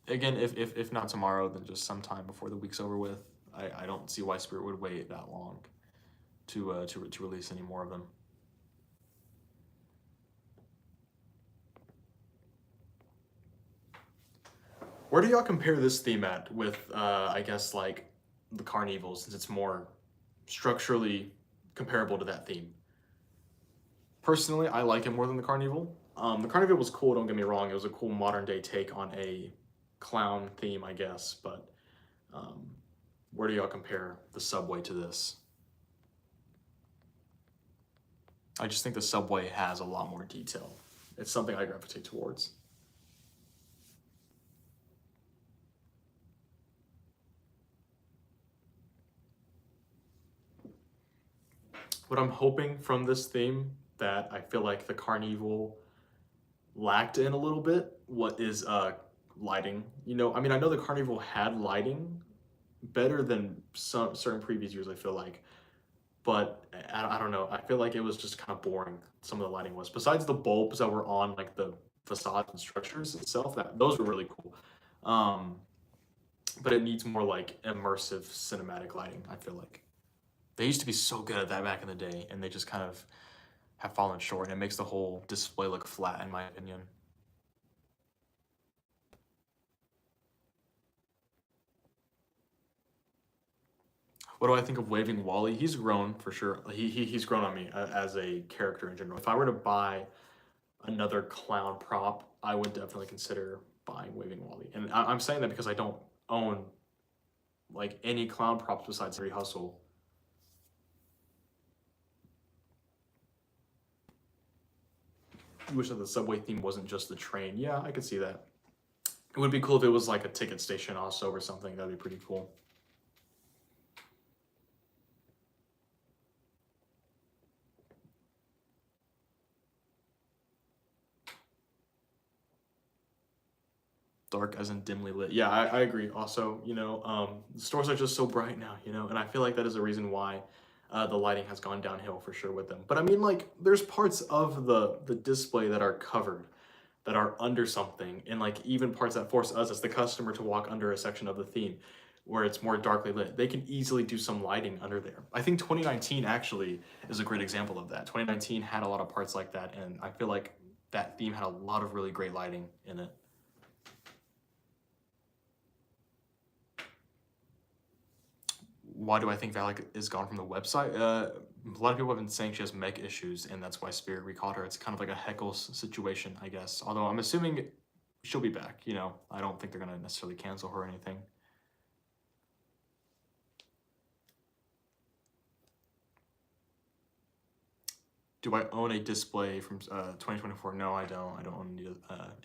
Again, if not tomorrow, then just sometime before the week's over with. I don't see why Spirit would wait that long to release any more of them. Where do y'all compare this theme at with, I guess, like, the Carnival, since it's more structurally comparable to that theme? Personally, I like it more than the Carnival. The Carnival was cool, don't get me wrong. It was a cool modern-day take on a clown theme, I guess, but where do y'all compare the Subway to this? I just think the Subway has a lot more detail. It's something I gravitate towards. What I'm hoping from this theme that I feel like the Carnival lacked in a little bit, what is lighting. You know, I mean, I know the Carnival had lighting better than some certain previous years, I feel like, but I don't know. I feel like it was just kind of boring, some of the lighting was. Besides the bulbs that were on like the facades and structures itself, those were really cool. But it needs more like immersive cinematic lighting, I feel like. They used to be so good at that back in the day, and they just kind of have fallen short, and it makes the whole display look flat, in my opinion. What do I think of Waving Wally? He's grown for sure. He's grown on me as a character in general. If I were to buy another clown prop, I would definitely consider buying Waving Wally. And I'm saying that because I don't own like any clown props besides Harry Hustle. You wish that the subway theme wasn't just the train. Yeah, I could see that. It would be cool if it was like a ticket station also or something. That'd be pretty cool. Dark as in dimly lit. Yeah, I agree. Also, the stores are just so bright now, and I feel like that is a reason why the lighting has gone downhill for sure with them. But I mean, like, there's parts of the display that are covered, that are under something, and like even parts that force us as the customer to walk under a section of the theme where it's more darkly lit. They can easily do some lighting under there. I think 2019 actually is a great example of that. 2019 had a lot of parts like that, and I feel like that theme had a lot of really great lighting in it. Why do I think Valak is gone from the website? A lot of people have been saying she has mech issues, and that's why Spirit recalled her. It's kind of like a Heckle situation, I guess. Although I'm assuming she'll be back. I don't think they're gonna necessarily cancel her or anything. Do I own a display from 2024? No, I don't. I don't own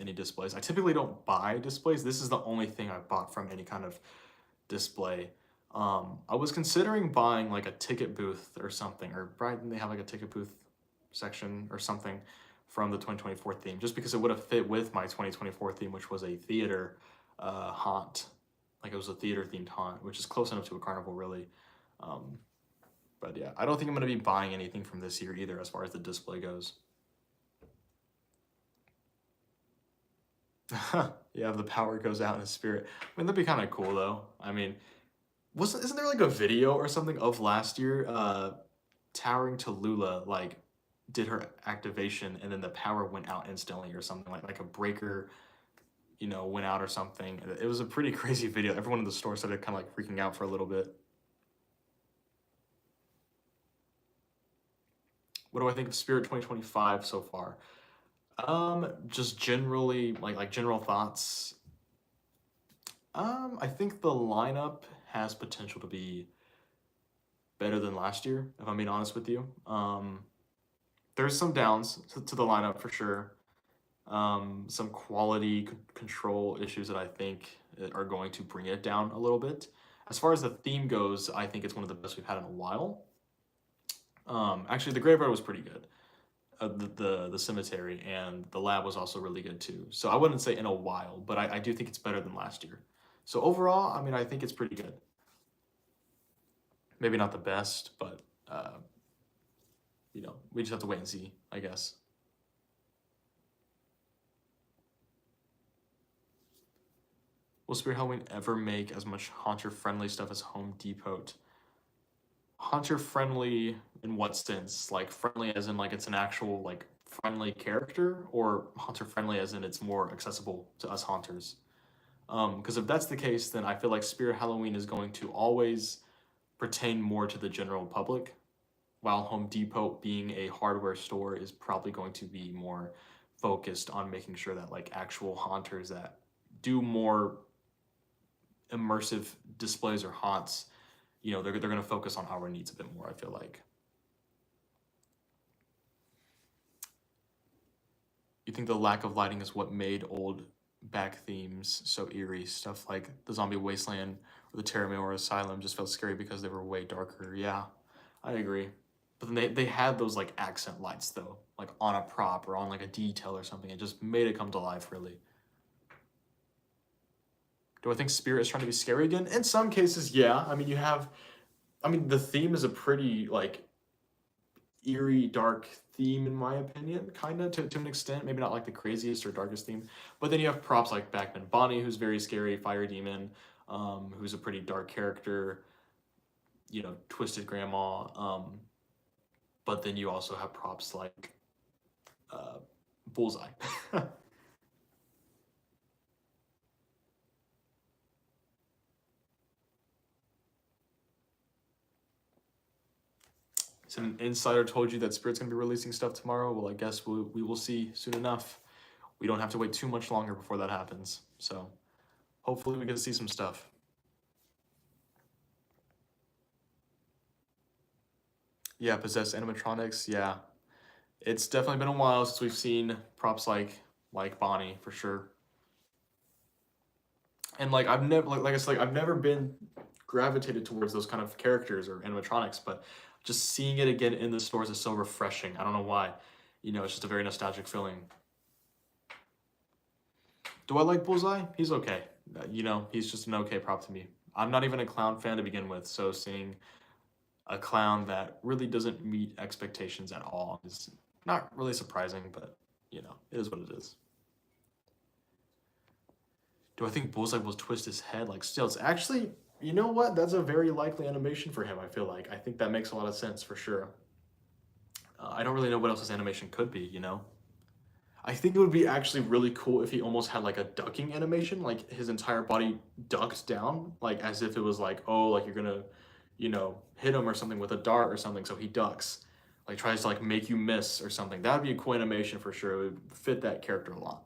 any displays. I typically don't buy displays. This is the only thing I bought from any kind of display. I was considering buying like a ticket booth or something, or Brighton, they have like a ticket booth section or something from the 2024 theme, just because it would have fit with my 2024 theme, which was a theater haunt. Like it was a theater themed haunt, which is close enough to a carnival, really. But yeah, I don't think I'm going to be buying anything from this year either as far as the display goes. Yeah, if the power goes out in the spirit. I mean, that'd be kind of cool though. I mean, isn't there like a video or something of last year? Towering Tallulah like did her activation and then the power went out instantly or something like a breaker, went out or something. It was a pretty crazy video. Everyone in the store started kind of like freaking out for a little bit. What do I think of Spirit 2025 so far? Just generally like general thoughts. I think the lineup has potential to be better than last year, if I'm being honest with you. There's some downs to the lineup for sure. Some quality control issues that I think are going to bring it down a little bit. As far as the theme goes, I think it's one of the best we've had in a while. Actually, the graveyard was pretty good. The cemetery and the lab was also really good too. So I wouldn't say in a while, but I do think it's better than last year. So overall, I mean, I think it's pretty good. Maybe not the best, but we just have to wait and see, I guess. Will Spirit Halloween ever make as much Haunter-friendly stuff as Home Depot? Haunter-friendly in what sense? Like friendly as in like it's an actual like friendly character, or Haunter-friendly as in it's more accessible to us haunters? Because if that's the case, then I feel like Spirit Halloween is going to always pertain more to the general public, while Home Depot being a hardware store is probably going to be more focused on making sure that like actual haunters that do more immersive displays or haunts, they're going to focus on our needs a bit more, I feel like. You think the lack of lighting is what made old back themes so eerie? Stuff like the Zombie Wasteland or the Terramore Asylum just felt scary because they were way darker. Yeah, I agree. But then they had those like accent lights though, like on a prop or on like a detail or something. It just made it come to life, really. Do I think Spirit is trying to be scary again? In some cases, yeah. I mean, the theme is a pretty like eerie, dark theme in my opinion, kind of to an extent. Maybe not like the craziest or darkest theme, but then you have props like Backman Bonnie, who's very scary, Fire Demon, who's a pretty dark character. Twisted Grandma. But then you also have props like Bullseye. So an insider told you that Spirit's going to be releasing stuff tomorrow. Well, I guess we will see soon enough. We don't have to wait too much longer before that happens. So hopefully we get to see some stuff. Yeah, possessed animatronics. Yeah, it's definitely been a while since we've seen props like Bonnie for sure. And like I've never like I said, like I've never been gravitated towards those kind of characters or animatronics, but just seeing it again in the stores is so refreshing. I don't know why. You know, it's just a very nostalgic feeling. Do I like Bullseye? He's okay. You know, he's just an okay prop to me. I'm not even a clown fan to begin with, so seeing a clown that really doesn't meet expectations at all is not really surprising, but you know, it is what it is. Do I think Bullseye will twist his head like Stilts? Actually, you know what? That's a very likely animation for him, I feel like. I think that makes a lot of sense for sure. I don't really know what else his animation could be, you know? I think it would be actually really cool if he almost had like a ducking animation, like his entire body ducked down, like as if it was like, oh, like you're gonna, you know, hit him or something with a dart or something, so he ducks. Like tries to like make you miss or something. That would be a cool animation for sure. It would fit that character a lot.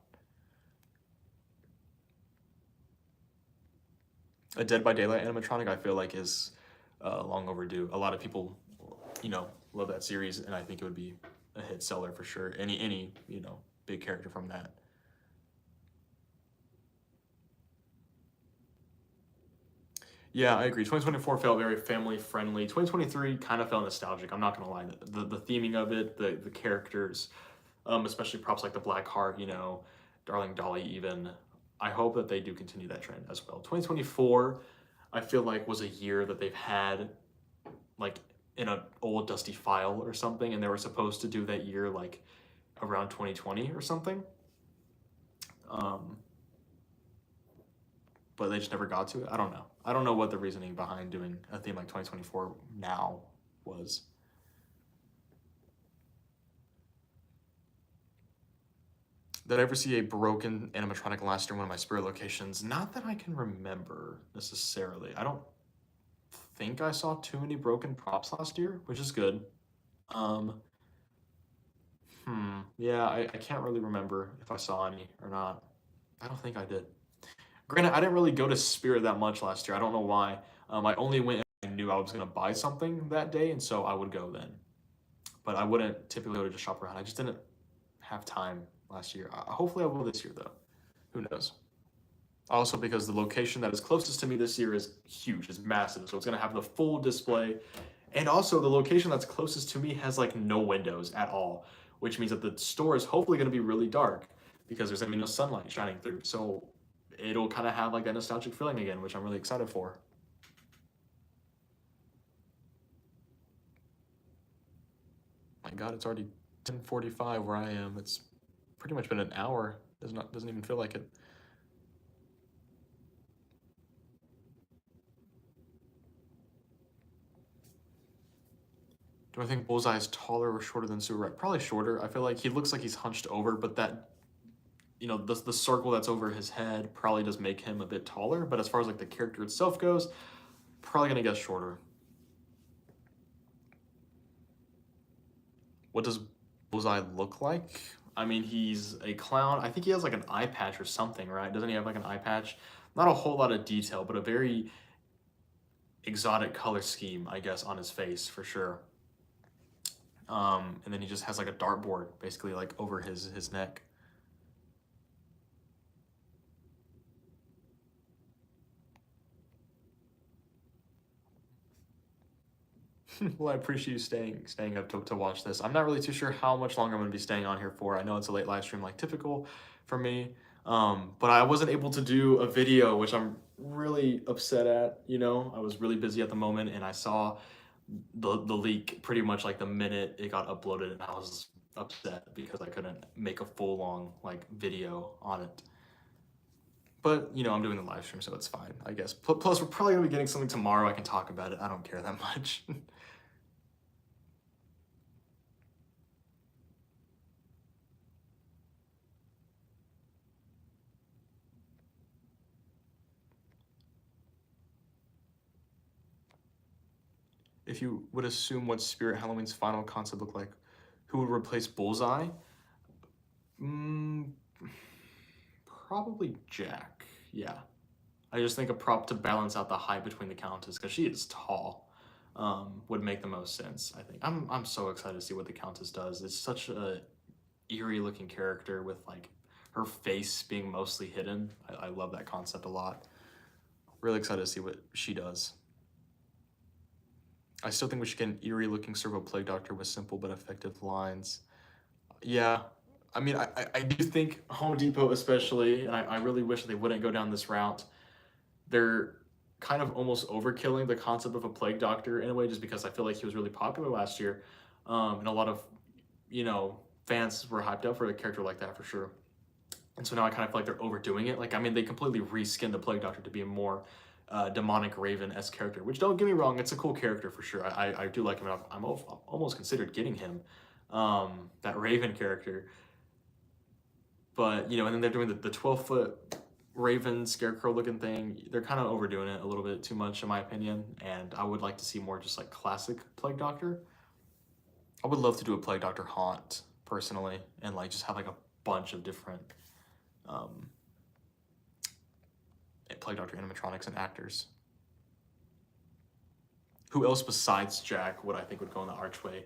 A Dead by Daylight animatronic, I feel like is long overdue. A lot of people, you know, love that series, and I think it would be a hit seller for sure. Any you know big character from that. Yeah, I agree. 2024 felt very family friendly. 2023 kind of felt nostalgic. I'm not gonna lie. The theming of it, the characters, especially props like the Black Heart, you know, Darling Dolly, even. I hope that they do continue that trend as well. 2024, I feel like was a year that they've had like in an old dusty file or something, and they were supposed to do that year like around 2020 or something. Um, but they just never got to it. I don't know. I don't know what the reasoning behind doing a theme like 2024 now was. Did I ever see a broken animatronic last year in one of my spirit locations? Not that I can remember necessarily. I don't think I saw too many broken props last year, which is good. Um, yeah, I can't really remember if I saw any or not. I don't think I did. Granted, I didn't really go to Spirit that much last year. I don't know why. I only went if I knew I was gonna buy something that day, and so I would go then. But I wouldn't typically go to just shop around. I just didn't have time last year. Hopefully, I will this year though. Who knows? Also, because the location that is closest to me this year is huge, it's massive, so it's gonna have the full display. And also, the location that's closest to me has like no windows at all, which means that the store is hopefully gonna be really dark because there's gonna be no sunlight shining through. So it'll kind of have like that nostalgic feeling again, which I'm really excited for. My God, it's already 10:45 where I am. It's pretty much been an hour. Doesn't even feel like it. Do I think Bullseye is taller or shorter than Super Red? Probably shorter. I feel like he looks like he's hunched over, but that, you know, the circle that's over his head probably does make him a bit taller. But as far as like the character itself goes, probably gonna guess shorter. What does Bullseye look like? I mean, he's a clown. I think he has like an eye patch or something, right? Doesn't he have like an eye patch? Not a whole lot of detail, but a very exotic color scheme, I guess, on his face for sure. And then he just has like a dartboard basically like over his neck. Well, I appreciate you staying up to watch this. I'm not really too sure how much longer I'm gonna be staying on here for. I know it's a late live stream like typical for me. But I wasn't able to do a video, which I'm really upset at, you know. I was really busy at the moment and I saw the leak pretty much like the minute it got uploaded and I was upset because I couldn't make a full long like video on it. But you know, I'm doing the live stream, so it's fine, I guess. Plus, we're probably gonna be getting something tomorrow. I can talk about it. I don't care that much. If you would assume what Spirit Halloween's final concept looked like, who would replace Bullseye? Mm, probably Jack. Yeah. I just think a prop to balance out the height between the countess because she is tall. would make the most sense, I think. I'm so excited to see what the Countess does. It's such a eerie looking character with like her face being mostly hidden. I love that concept a lot. Really excited to see what she does. I still think we should get an eerie looking Servo Plague Doctor with simple but effective lines. Yeah, I mean, I do think Home Depot especially, and I really wish they wouldn't go down this route. They're kind of almost overkilling the concept of a Plague Doctor in a way, just because I feel like he was really popular last year. And a lot of, fans were hyped up for a character like that for sure. And so now I kind of feel like they're overdoing it. Like, I mean, they completely reskinned the Plague Doctor to be a more demonic Raven-esque character, which, don't get me wrong, it's a cool character for sure. I do like him. I'm almost considered getting him, that Raven character. But, and then they're doing the 12-foot Raven Scarecrow looking thing. They're kind of overdoing it a little bit too much, in my opinion. And I would like to see more just like classic Plague Doctor. I would love to do a Plague Doctor haunt, personally, and like just have like a bunch of different Plague Doctor animatronics and actors. Who else besides Jack would I think would go in the Archway?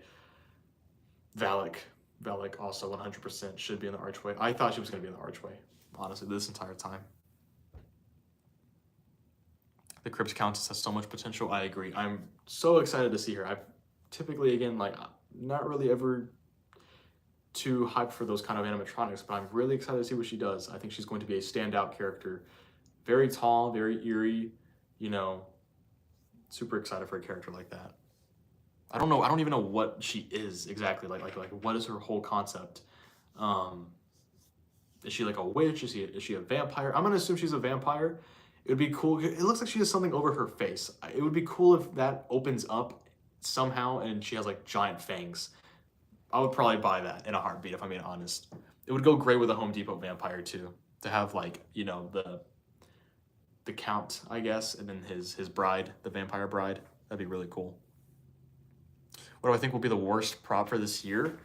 Valak. Valak also 100% should be in the Archway. I thought she was going to be in the Archway, honestly, this entire time. The Crypt Countess has so much potential. I agree. I'm so excited to see her. I've typically, again, like, not really ever too hyped for those kind of animatronics, but I'm really excited to see what she does. I think she's going to be a standout character. Very tall, very eerie, super excited for a character like that. I don't know. I don't even know what she is exactly. Like what is her whole concept? Is she like a witch? Is she a vampire? I'm gonna assume she's a vampire. It would be cool. It looks like she has something over her face. It would be cool if that opens up somehow and she has like giant fangs. I would probably buy that in a heartbeat, if I'm being honest. It would go great with a Home Depot vampire too, to have like, the Count, I guess, and then his bride, the vampire bride. That'd be really cool. What do I think will be the worst prop for this year?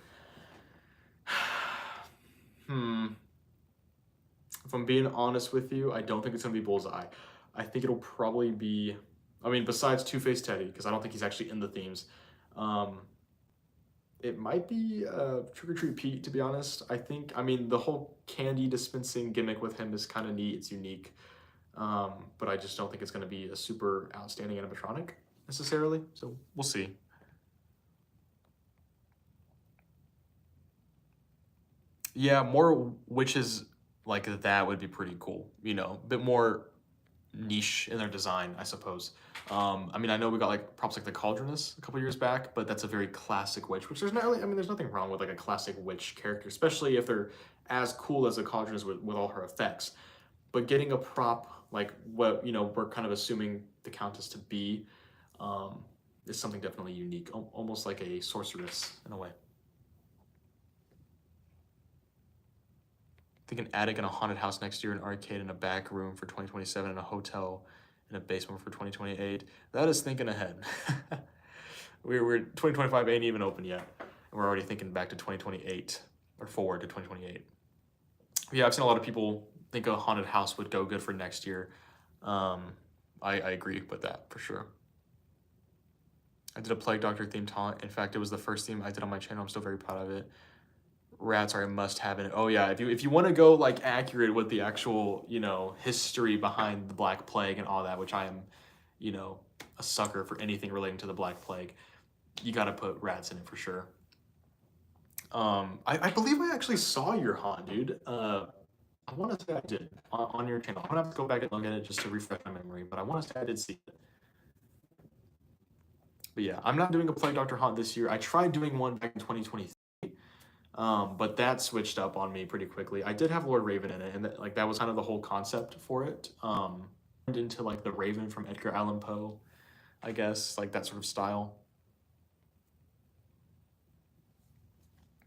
If I'm being honest with you, I don't think it's going to be Bullseye. I think it'll probably be, besides Two-Face Teddy, because I don't think he's actually in the themes. It might be Trick or Treat Pete, to be honest. The whole candy dispensing gimmick with him is kind of neat. It's unique. But I just don't think it's going to be a super outstanding animatronic, necessarily. So we'll see. Yeah, more witches like that would be pretty cool. A bit more niche in their design, I suppose. I know we got like props like the Cauldroness a couple years back, but that's a very classic witch, which there's not really, there's nothing wrong with like a classic witch character, especially if they're as cool as the Cauldroness with all her effects. But getting a prop like what, we're kind of assuming the Countess to be, is something definitely unique, almost like a sorceress in a way. I think an attic in a haunted house next year, an arcade in a back room for 2027, and a hotel in a basement for 2028. That is thinking ahead. we're 2025 ain't even open yet, and we're already thinking back to 2028 or forward to 2028. Yeah, I've seen a lot of people think a haunted house would go good for next year. I agree with that for sure. I did a Plague Doctor themed haunt. In fact, it was the first theme I did on my channel. I'm still very proud of it. Rats are a must-have in it. Oh yeah, if you want to go like accurate with the actual history behind the Black Plague and all that, which I am a sucker for anything relating to the Black Plague, you got to put rats in it for sure. I believe I actually saw your haunt, dude. I want to say I did on your channel. I'm gonna have to go back and look at it just to refresh my memory, but I want to say I did see it. But yeah, I'm not doing a Plague Doctor haunt this year. I tried doing one back in 2023. But that switched up on me pretty quickly. I did have Lord Raven in it, and that was kind of the whole concept for it. Into like the Raven from Edgar Allan Poe, I guess, like that sort of style.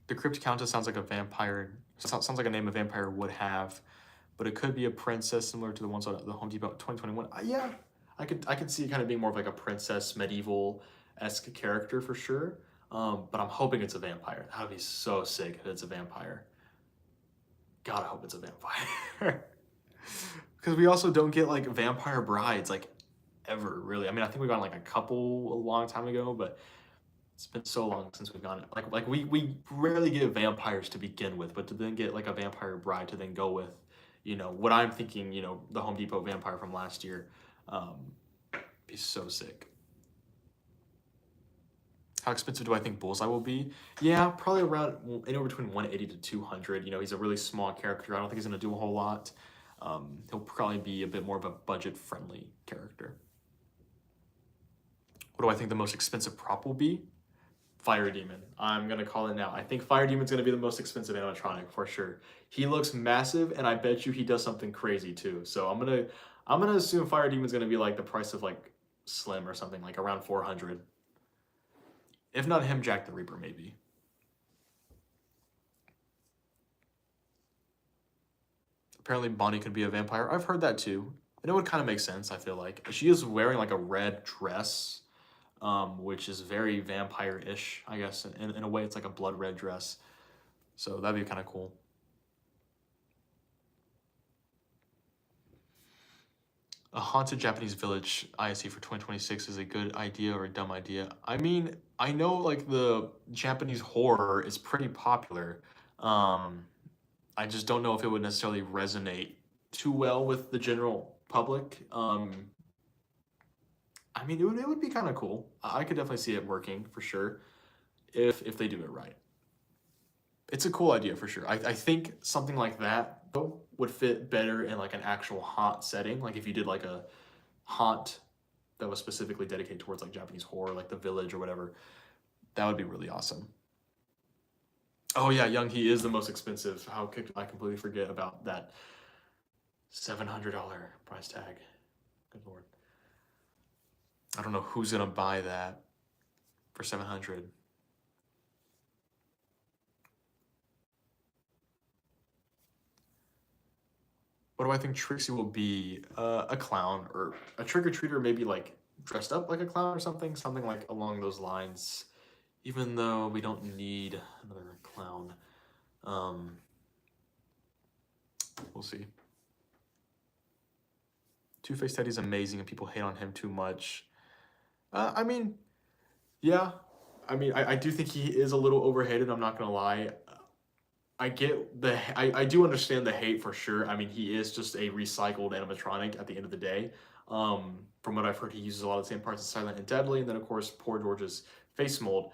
The Crypt Countess sounds like a vampire. Sounds like a name a vampire would have, but it could be a princess similar to the ones on the Home Depot 2021. Yeah, I could see it kind of being more of like a princess medieval-esque character for sure. But I'm hoping it's a vampire. That would be so sick if it's a vampire. God, I hope it's a vampire. Because we also don't get like vampire brides. Like, ever, really. I mean, I think we got like a couple a long time ago, but it's been so long since we've gone. Like we rarely get vampires to begin with, but to then get like a vampire bride to then go with, what I'm thinking, the Home Depot vampire from last year, um, be so sick. How expensive do I think Bullseye will be? Yeah, probably around anywhere between 180 to 200. He's a really small character. I don't think he's going to do a whole lot. He'll probably be a bit more of a budget-friendly character. What do I think the most expensive prop will be? Fire Demon. I'm going to call it now. I think Fire Demon's going to be the most expensive animatronic for sure. He looks massive, and I bet you he does something crazy too. So I'm gonna assume Fire Demon's going to be like the price of like Slim or something, like around 400. If not him, Jack the Reaper, maybe. Apparently Bonnie could be a vampire. I've heard that too. And it would kind of make sense, I feel like. She is wearing like a red dress, which is very vampire-ish, I guess. In a way, it's like a blood red dress. So that'd be kind of cool. A haunted Japanese village ISE for 2026 is a good idea or a dumb idea. I mean, I know like the Japanese horror is pretty popular. I just don't know if it would necessarily resonate too well with the general public. I mean, it would be kind of cool. I could definitely see it working for sure if they do it right. It's a cool idea for sure. I think something like that though would fit better in like an actual haunt setting. Like if you did like a haunt that was specifically dedicated towards like Japanese horror, like The Village or whatever, that would be really awesome. Oh yeah, Young He is the most expensive. How could I completely forget about that $700 price tag? Good lord. I don't know who's gonna buy that for 700. What do I think Trixie will be? A clown or a trick-or-treater, maybe like dressed up like a clown or something like along those lines. Even though we don't need another clown. We'll see. Two-Face Teddy's amazing and people hate on him too much. I mean, yeah. I mean, I do think he is a little overhated, I'm not gonna lie. I do understand the hate for sure. I mean, he is just a recycled animatronic at the end of the day. From what I've heard, he uses a lot of the same parts as Silent and Deadly, and then of course Poor George's face mold.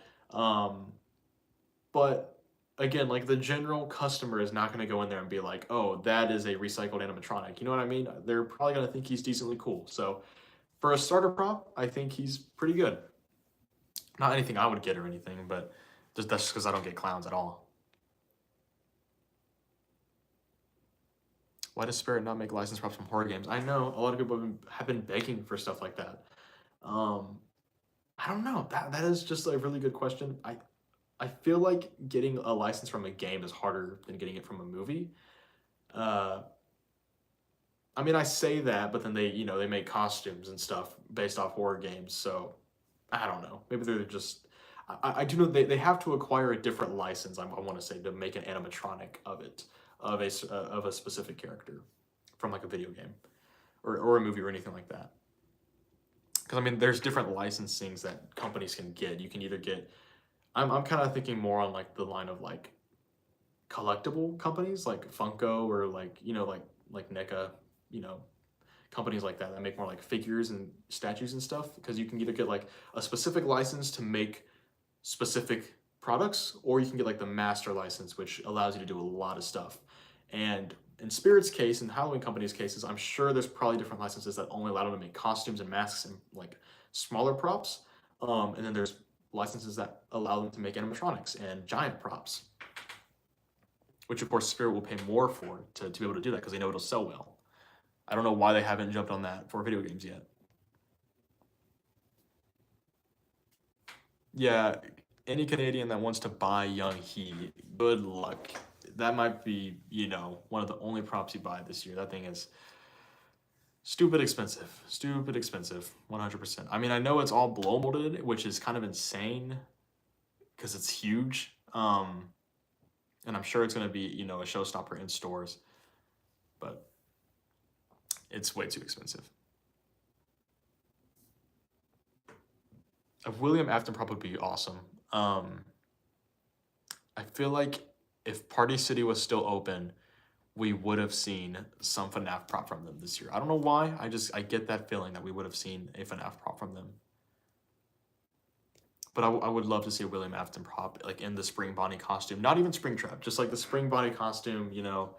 But again, like the general customer is not going to go in there and be like, "Oh, that is a recycled animatronic." You know what I mean? They're probably going to think he's decently cool. So for a starter prop, I think he's pretty good. Not anything I would get or anything, but that's just because I don't get clowns at all. Why does Spirit not make licensed props from horror games? I know a lot of people have been begging for stuff like that. I don't know. That is just a really good question. I feel like getting a license from a game is harder than getting it from a movie. Uh, I mean, I say that, but then they make costumes and stuff based off horror games. So I don't know. Maybe they're just. I do know they have to acquire a different license. I want to say to make an animatronic of it of a specific character from like a video game or a movie or anything like that. Because I mean, there's different licensings that companies can get. You can either get. I'm kind of thinking more on like the line of like collectible companies like Funko or like like NECA, you know, companies like that make more like figures and statues and stuff. Because you can either get like a specific license to make specific products, or you can get like the master license, which allows you to do a lot of stuff. And in Spirit's case and Halloween Company's cases, I'm sure there's probably different licenses that only allow them to make costumes and masks and like smaller props. And then there's licenses that allow them to make animatronics and giant props, which of course Spirit will pay more for to be able to do that because they know it'll sell well. I don't know why they haven't jumped on that for video games yet. Yeah, any Canadian that wants to buy Young He, good luck. That might be, one of the only props you buy this year. That thing is stupid expensive. Stupid expensive. 100%. I mean, I know it's all blow molded, which is kind of insane because it's huge. And I'm sure it's going to be, a showstopper in stores. But it's way too expensive. William Afton prop would be awesome. I feel like if Party City was still open, we would have seen some FNAF prop from them this year. I don't know why. I get that feeling that we would have seen a FNAF prop from them. But I would love to see a William Afton prop like in the Spring Bonnie costume. Not even Springtrap, just like the Spring Bonnie costume, you know,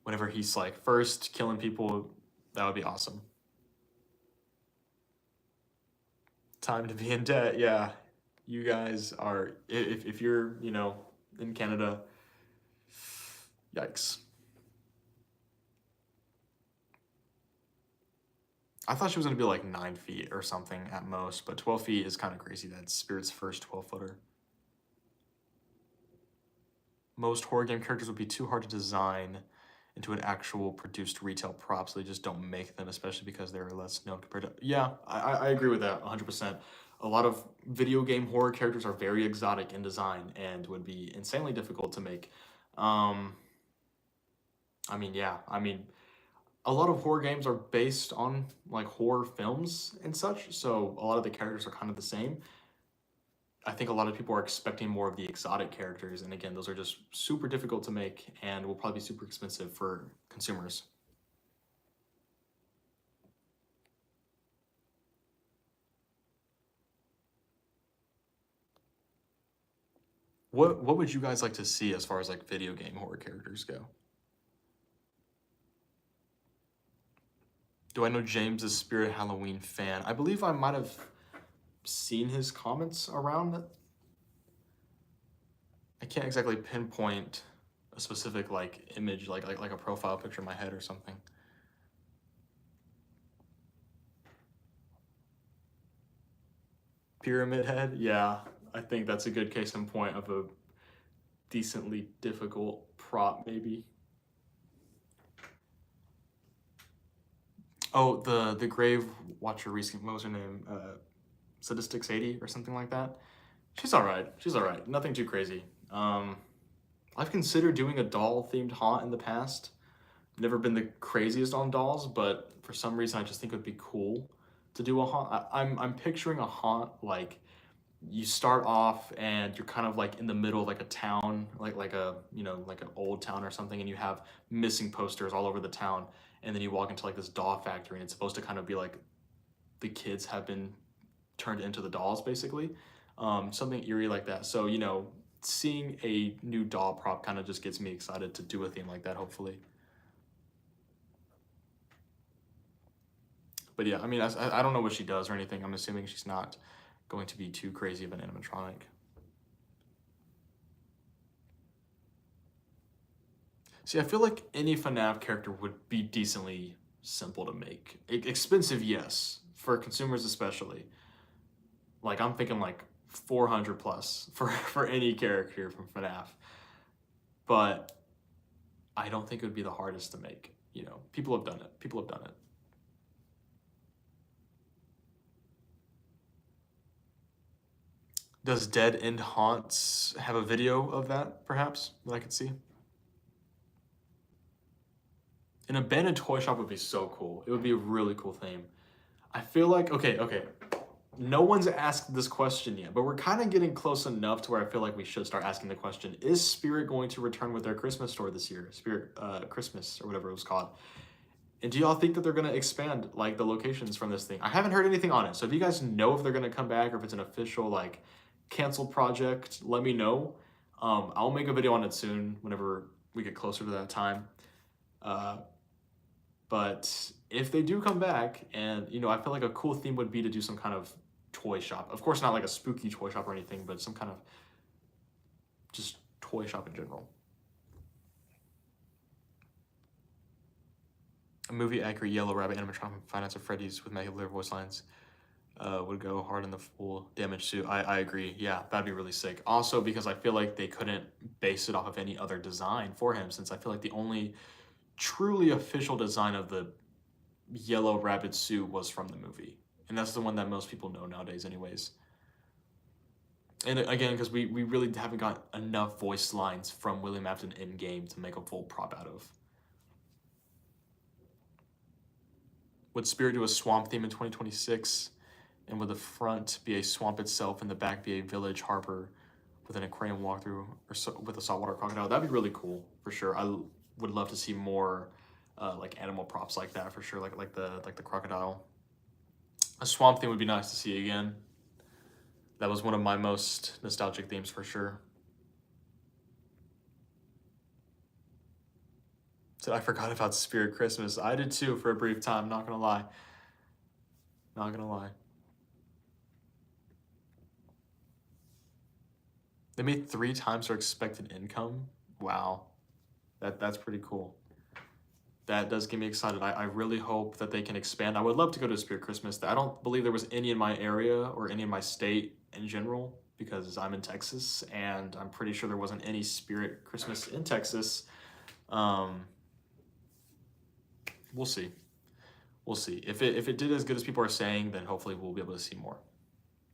whenever he's like first killing people, that would be awesome. Time to be in debt, yeah. You guys are, if you're, you know, in Canada, yikes. I thought she was gonna be like 9 feet or something at most, but 12 feet is kind of crazy. That's Spirit's first 12-footer. Most horror game characters would be too hard to design into an actual produced retail prop, so they just don't make them, especially because they're less known compared to. Yeah, I agree with that 100%. A lot of video game horror characters are very exotic in design and would be insanely difficult to make. I mean, yeah, I mean, a lot of horror games are based on like horror films and such, so a lot of the characters are kind of the same. I think a lot of people are expecting more of the exotic characters, and again, those are just super difficult to make and will probably be super expensive for consumers. What would you guys like to see as far as like video game horror characters go? Do I know James is Spirit Halloween fan? I believe I might have seen his comments around it. I can't exactly pinpoint a specific like image, like a profile picture in my head or something. Pyramid Head, yeah, I think that's a good case in point of a decently difficult prop, maybe. Oh, the Grave Watcher recent, what was her name? Sadistic Sadie or something like that. She's all right. She's all right. Nothing too crazy. I've considered doing a doll themed haunt in the past. Never been the craziest on dolls, but for some reason I just think it would be cool to do a haunt. I'm picturing a haunt like you start off and you're kind of like in the middle of like a town, like a you know like an old town or something, and you have missing posters all over the town, and then you walk into like this doll factory, and it's supposed to kind of be like the kids have been turned into the dolls basically, something eerie like that. So you know, seeing a new doll prop kind of just gets me excited to do a theme like that, hopefully. But yeah, I mean, I don't know what she does or anything. I'm assuming she's not going to be too crazy of an animatronic. See, I feel like any FNAF character would be decently simple to make. Expensive, yes, for consumers especially. Like I'm thinking like 400 plus for any character from FNAF. But I don't think it would be the hardest to make. You know, people have done it. People have done it. Does Dead End Haunts have a video of that, perhaps, that I could see? An abandoned toy shop would be so cool. It would be a really cool theme. I feel like, okay. No one's asked this question yet, but we're kind of getting close enough to where I feel like we should start asking the question, is Spirit going to return with their Christmas store this year? Spirit Christmas, or whatever it was called. And do y'all think that they're going to expand like the locations from this thing? I haven't heard anything on it. So if you guys know if they're going to come back or if it's an official like canceled project, let me know. I'll make a video on it soon whenever we get closer to that time. But if they do come back, and you know, I feel like a cool theme would be to do some kind of toy shop. Of course, not like a spooky toy shop or anything, but some kind of just toy shop in general. A movie accurate Yellow Rabbit animatronic from Finance of Freddy's with Maggie voice lines would go hard in the full damage suit. I agree. Yeah, that'd be really sick. Also, because I feel like they couldn't base it off of any other design for him, since I feel like the only truly official design of the Yellow Rabbit suit was from the movie. And that's the one that most people know nowadays anyways. And again, because we really haven't got enough voice lines from William Afton in-game to make a full prop out of. Would Spirit do a swamp theme in 2026? and would the front be a swamp itself and the back be a village harbor with an aquarium walkthrough or so, with a saltwater crocodile? That'd be really cool for sure. Would love to see more like animal props like that for sure, like the crocodile. A swamp theme would be nice to see again. That was one of my most nostalgic themes for sure. So I forgot about Spirit Christmas. I did too for a brief time, not gonna lie. Not gonna lie. They made 3 times their expected income. Wow. That's pretty cool. That does get me excited. I really hope that they can expand. I would love to go to Spirit Christmas. I don't believe there was any in my area or any in my state in general because I'm in Texas and I'm pretty sure there wasn't any Spirit Christmas in Texas. We'll see. We'll see. If it did as good as people are saying, then hopefully we'll be able to see more.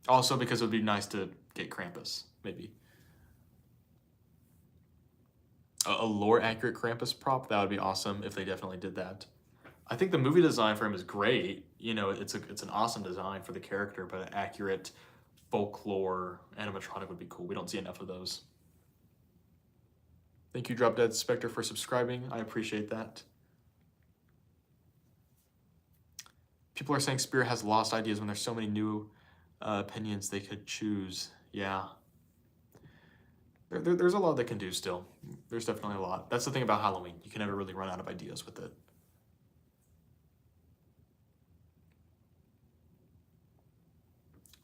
Also because it would be nice to get Krampus, maybe. A lore accurate Krampus prop, that would be awesome if they definitely did that. I think the movie design for him is great. You know, it's an awesome design for the character, but an accurate folklore animatronic would be cool. We don't see enough of those. Thank you, Drop Dead Spectre, for subscribing. I appreciate that. People are saying Spirit has lost ideas when there's so many new opinions they could choose. Yeah. There's a lot they can do still. There's definitely a lot. That's the thing about Halloween. You can never really run out of ideas with it.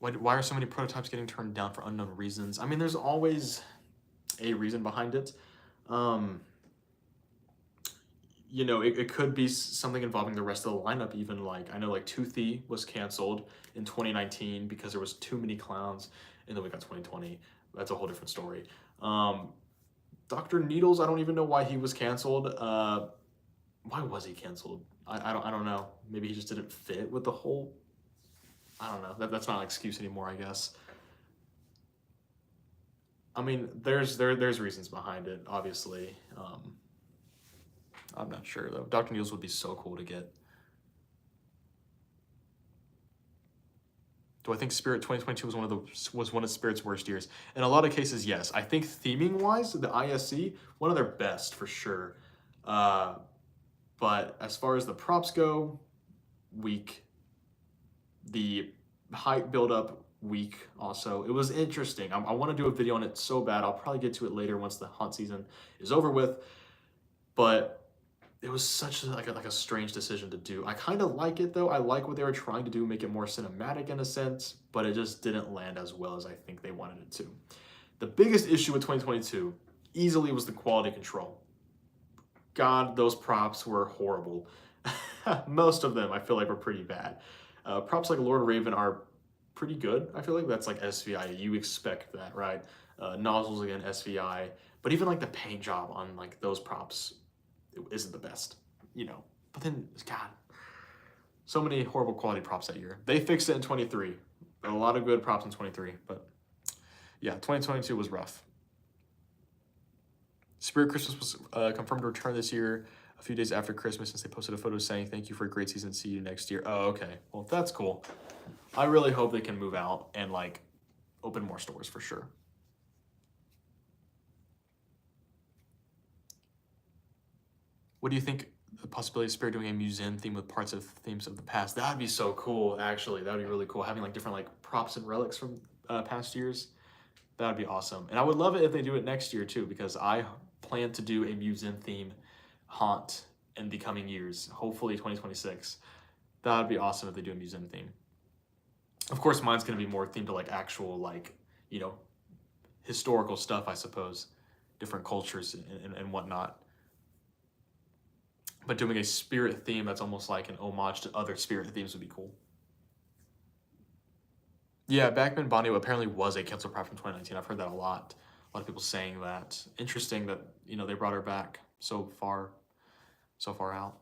Why are so many prototypes getting turned down for unknown reasons? I mean, there's always a reason behind it. You know, it could be something involving the rest of the lineup even. Like, I know like Toothy was canceled in 2019 because there was too many clowns, and then we got 2020. That's a whole different story. Dr. Needles, I don't even know why he was canceled. Why was he canceled? I don't know. Maybe he just didn't fit with the whole, I don't know. That's not an excuse anymore, I guess. I mean, there's reasons behind it, obviously. I'm not sure though. Dr. Needles would be so cool to get. Do I think Spirit 2022 was one of Spirit's worst years? In a lot of cases, yes. I think theming wise, the ISC, one of their best for sure. But as far as the props go, weak. The hype build-up, weak also. It was interesting. I want to do a video on it so bad. I'll probably get to it later once the haunt season is over with. But it was such like a strange decision to do. I kind of like it though. I like what they were trying to do, make it more cinematic in a sense, but it just didn't land as well as I think they wanted it to. The biggest issue with 2022 easily was the quality control. God, those props were horrible. Most of them I feel like were pretty bad. Props like Lord Raven are pretty good. I feel like that's like SVI. You expect that, right? Nozzles again, SVI. But even like the paint job on like those props, it isn't the best, you know. But then, God, so many horrible quality props that year. They fixed it in 23. A lot of good props in 23, but yeah, 2022 was rough. Spirit Christmas was confirmed to return this year a few days after Christmas, since they posted a photo saying, "Thank you for a great season. See you next year." Oh, okay. Well, that's cool. I really hope they can move out and like open more stores for sure. What do you think the possibility of Spirit doing a museum theme with parts of themes of the past? That would be so cool, actually. That would be really cool. Having like different like props and relics from past years. That would be awesome. And I would love it if they do it next year too, because I plan to do a museum theme haunt in the coming years, hopefully 2026. That would be awesome if they do a museum theme. Of course, mine's going to be more themed to like actual, like, you know, historical stuff, I suppose, different cultures and whatnot. But doing a Spirit theme that's almost like an homage to other Spirit themes would be cool. Yeah, Backman Bonnie apparently was a cancel prop from 2019. I've heard that a lot. A lot of people saying that. Interesting that, you know, they brought her back so far out.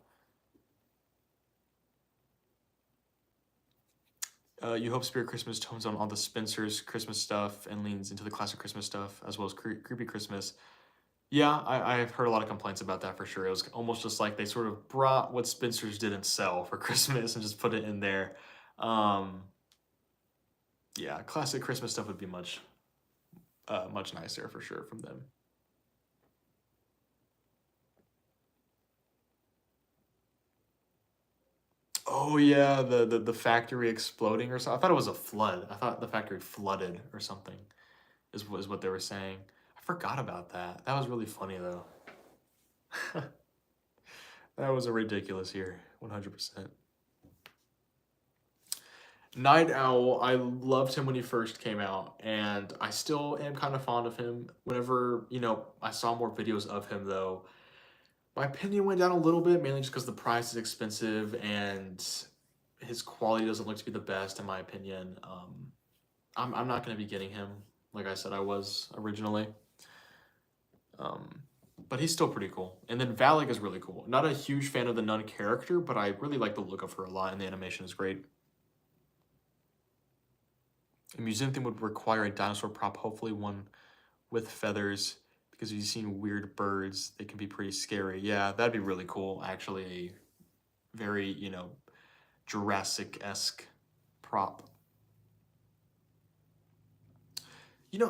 You hope Spirit Christmas tones on all the Spencer's Christmas stuff and leans into the classic Christmas stuff, as well as creepy Christmas. Yeah, I've heard a lot of complaints about that for sure. It was almost just like they sort of brought what Spencer's didn't sell for Christmas and just put it in there. Yeah, classic Christmas stuff would be much nicer for sure from them. Oh yeah, the factory exploding or something. I thought it was a flood. I thought the factory flooded or something. Is what they were saying. I forgot about that. That was really funny though. That was a ridiculous year, 100%. Night Owl, I loved him when he first came out, and I still am kind of fond of him. Whenever, I saw more videos of him though, my opinion went down a little bit, mainly just because the price is expensive and his quality doesn't look to be the best, in my opinion. I'm not going to be getting him, like I said I was originally. Um, but he's still pretty cool. And then Valak is really cool. Not a huge fan of the Nun character, but I really like the look of her a lot, and the animation is great. A museum theme would require a dinosaur prop, hopefully one with feathers, because you've seen weird birds, they can be pretty scary. Yeah, that'd be really cool. Actually, a very, Jurassic-esque prop.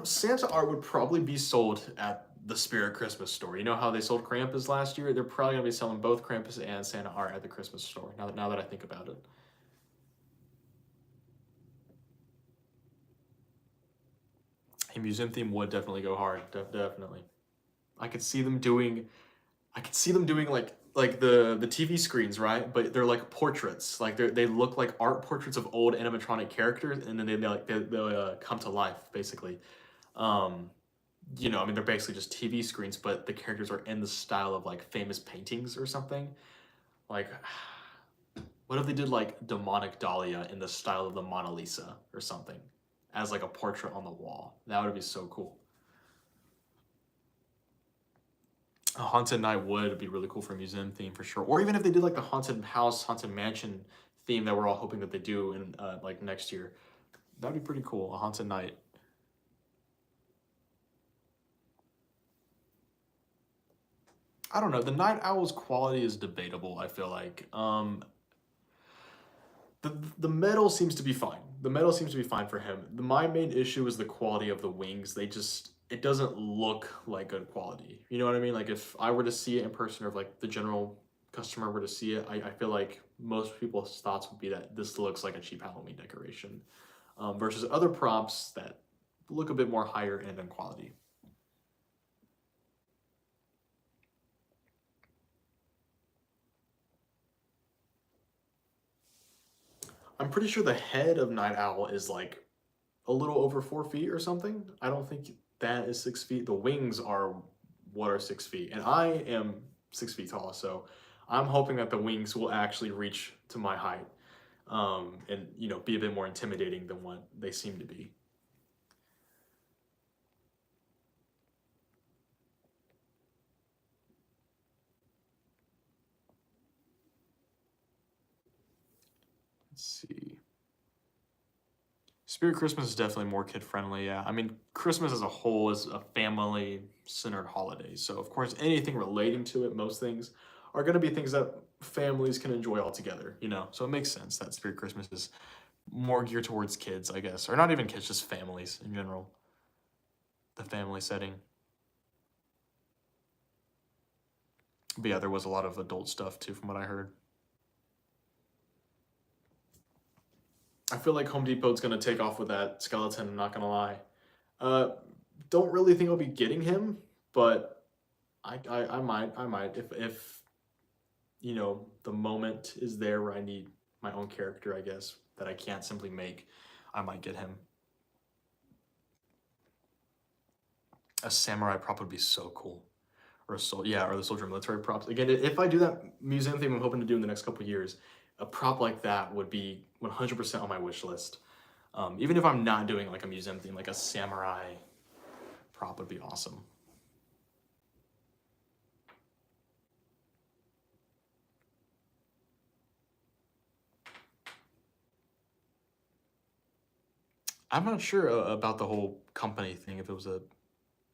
Santa art would probably be sold at the Spirit Christmas store. You know how they sold Krampus last year? They're probably gonna be selling both Krampus and Santa art at the Christmas store. Now that I think about it. A museum theme would definitely go hard. Definitely. I could see them doing like the TV screens, right? But they're like portraits. Like they look like art portraits of old animatronic characters, and then they come to life basically. Um, I mean, they're basically just TV screens, but the characters are in the style of like famous paintings or something. Like, what if they did like demonic Dahlia in the style of the Mona Lisa or something, as like a portrait on the wall? That would be so cool. A haunted night would be really cool for a museum theme for sure. Or even if they did like the haunted house, haunted mansion theme that we're all hoping that they do in like next year, that'd be pretty cool. A haunted night. I don't know. The Night Owl's quality is debatable. I feel like the metal seems to be fine. The metal seems to be fine for him. My main issue is the quality of the wings. It doesn't look like good quality. You know what I mean? Like if I were to see it in person, or if like the general customer were to see it, I feel like most people's thoughts would be that this looks like a cheap Halloween decoration, versus other props that look a bit more higher end in quality. I'm pretty sure the head of Night Owl is like a little over 4 feet or something. I don't think that is 6 feet. The wings are what are 6 feet, and I am 6 feet tall, so I'm hoping that the wings will actually reach to my height, and be a bit more intimidating than what they seem to be. Let's see. Spirit Christmas is definitely more kid friendly. Yeah, I mean Christmas as a whole is a family centered holiday, so of course anything relating to it, most things are going to be things that families can enjoy all together. So it makes sense that Spirit Christmas is more geared towards kids, I guess, or not even kids, just families in general. The family setting. But yeah, there was a lot of adult stuff too, from what I heard. I feel like Home Depot's gonna take off with that skeleton. I'm not gonna lie. Uh, don't really think I'll be getting him, but I might if the moment is there where I need my own character, I guess, that I can't simply make. I might get him. A samurai prop would be so cool. Or or the soldier military props. Again, if I do that museum thing I'm hoping to do in the next couple of years, a prop like that would be 100% on my wish list. Even if I'm not doing like a museum theme, like a samurai prop would be awesome. I'm not sure about the whole company thing, if it was a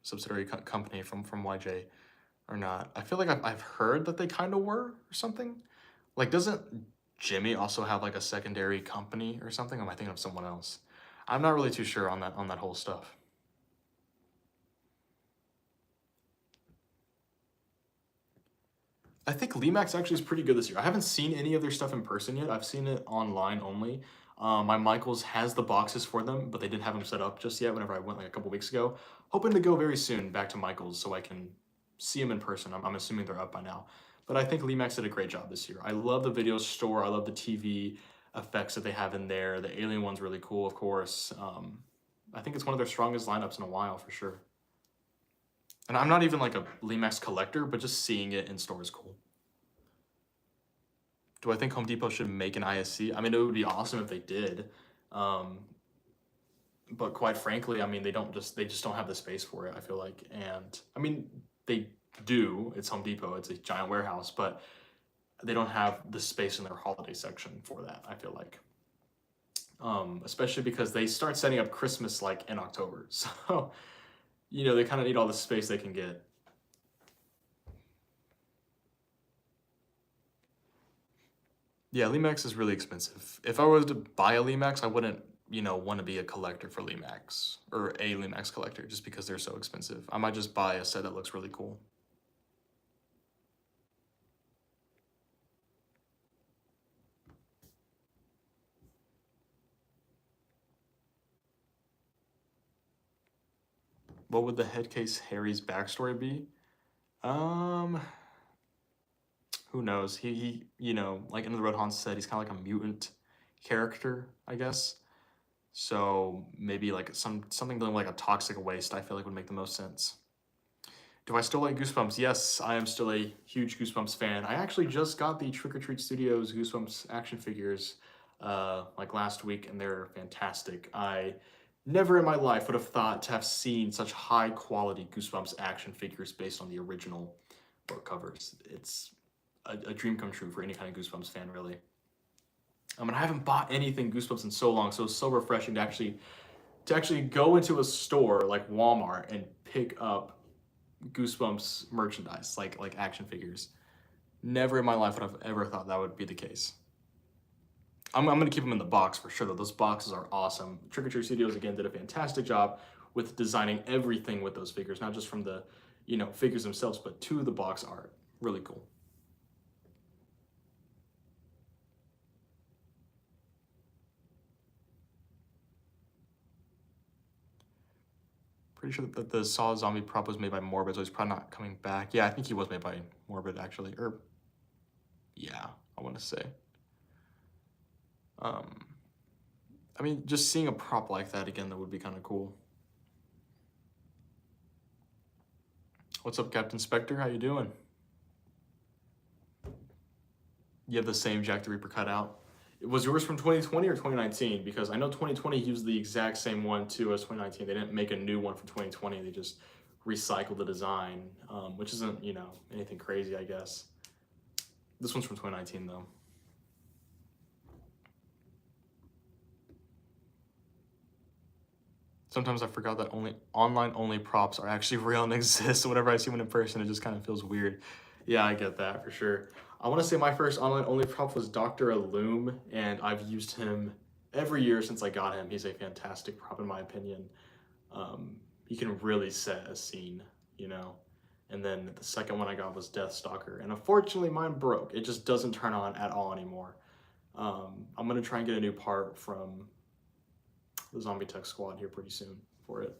subsidiary company from YJ or not. I feel like I've heard that they kind of were or something. Like, doesn't Jimmy also have like a secondary company or something? Or am I thinking of someone else? I'm not really too sure on that whole stuff. I think Lemax actually is pretty good this year. I haven't seen any of their stuff in person yet. I've seen it online only. My Michaels has the boxes for them, but they didn't have them set up just yet whenever I went like a couple weeks ago. Hoping to go very soon back to Michaels so I can see them in person. I'm assuming they're up by now. But I think Lemax did a great job this year. I love the video store. I love the TV effects that they have in there. The alien one's really cool, of course. I think it's one of their strongest lineups in a while for sure. And I'm not even like a Lemax collector, but just seeing it in store is cool. Do I think Home Depot should make an ISC? I mean, it would be awesome if they did. But quite frankly, I mean, they just don't have the space for it, I feel like. And I mean, they do. It's Home Depot. It's a giant warehouse, but they don't have the space in their holiday section for that, I feel like. Especially because they start setting up Christmas like in October. So, you know, they kind of need all the space they can get. Yeah, Lemax is really expensive. If I were to buy a Lemax, I wouldn't, you know, want to be a collector for Lemax or a Lemax collector just because they're so expensive. I might just buy a set that looks really cool. What would the headcase Harry's backstory be? Who knows? He you know, like Into the Road Hans said, he's kind of like a mutant character, I guess. So maybe like something dealing with like a toxic waste, I feel like would make the most sense. Do I still like Goosebumps? Yes, I am still a huge Goosebumps fan. I actually just got the Trick or Treat Studios Goosebumps action figures like last week, and they're fantastic. I never in my life would have thought to have seen such high quality Goosebumps action figures based on the original book covers. It's a dream come true for any kind of Goosebumps fan, really. And I haven't bought anything Goosebumps in so long, so it's so refreshing to actually go into a store like Walmart and pick up Goosebumps merchandise, like action figures. Never in my life would I've ever thought that would be the case. I'm gonna keep them in the box for sure though. Those boxes are awesome. Trick or Treat Studios again did a fantastic job with designing everything with those figures, not just from the, you know, figures themselves, but to the box art. Really cool. Pretty sure that the Saw Zombie prop was made by Morbid, so he's probably not coming back. Yeah, I think he was made by Morbid actually, or yeah, I want to say. I mean, just seeing a prop like that again, that would be kind of cool. What's up, Captain Spectre? How you doing? You have the same Jack the Reaper cutout. Was yours from 2020 or 2019? Because I know 2020 used the exact same one too as 2019. They didn't make a new one for 2020. They just recycled the design, which isn't, you know, anything crazy, I guess. This one's from 2019 though. Sometimes I forgot that online-only props are actually real and exist. So whenever I see one in person, it just kind of feels weird. Yeah, I get that for sure. I want to say my first online-only prop was Dr. Illume, and I've used him every year since I got him. He's a fantastic prop in my opinion. He can really set a scene, you know. And then the second one I got was Deathstalker, and unfortunately mine broke. It just doesn't turn on at all anymore. I'm gonna try and get a new part from the Zombie Tech Squad here pretty soon for it.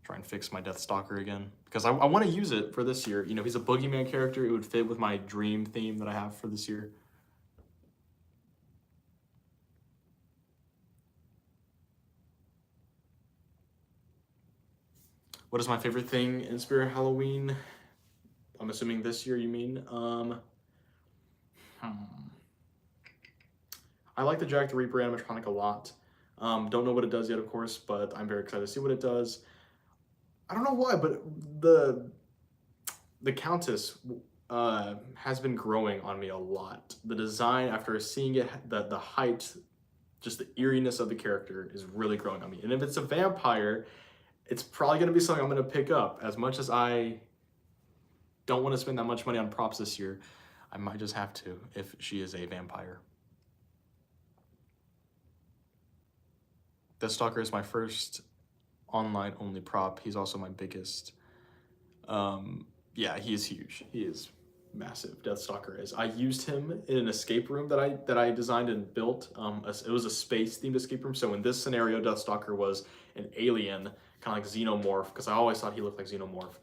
Try and fix my Deathstalker again, because I want to use it for this year. You know, he's a boogeyman character. It would fit with my dream theme that I have for this year. What is my favorite thing in Spirit Halloween? I'm assuming this year you mean. I like the Jack the Reaper animatronic a lot. Don't know what it does yet, of course, but I'm very excited to see what it does. I don't know why, but the Countess has been growing on me a lot. The design, after seeing it, the height, just the eeriness of the character is really growing on me. And if it's a vampire, it's probably going to be something I'm going to pick up. As much as I don't want to spend that much money on props this year, I might just have to if she is a vampire. Deathstalker is my first online only prop. He's also my biggest. Yeah, he is huge. He is massive. Deathstalker is. I used him in an escape room that I designed and built. It was a space themed escape room. So in this scenario, Deathstalker was an alien, kind of like Xenomorph, because I always thought he looked like Xenomorph.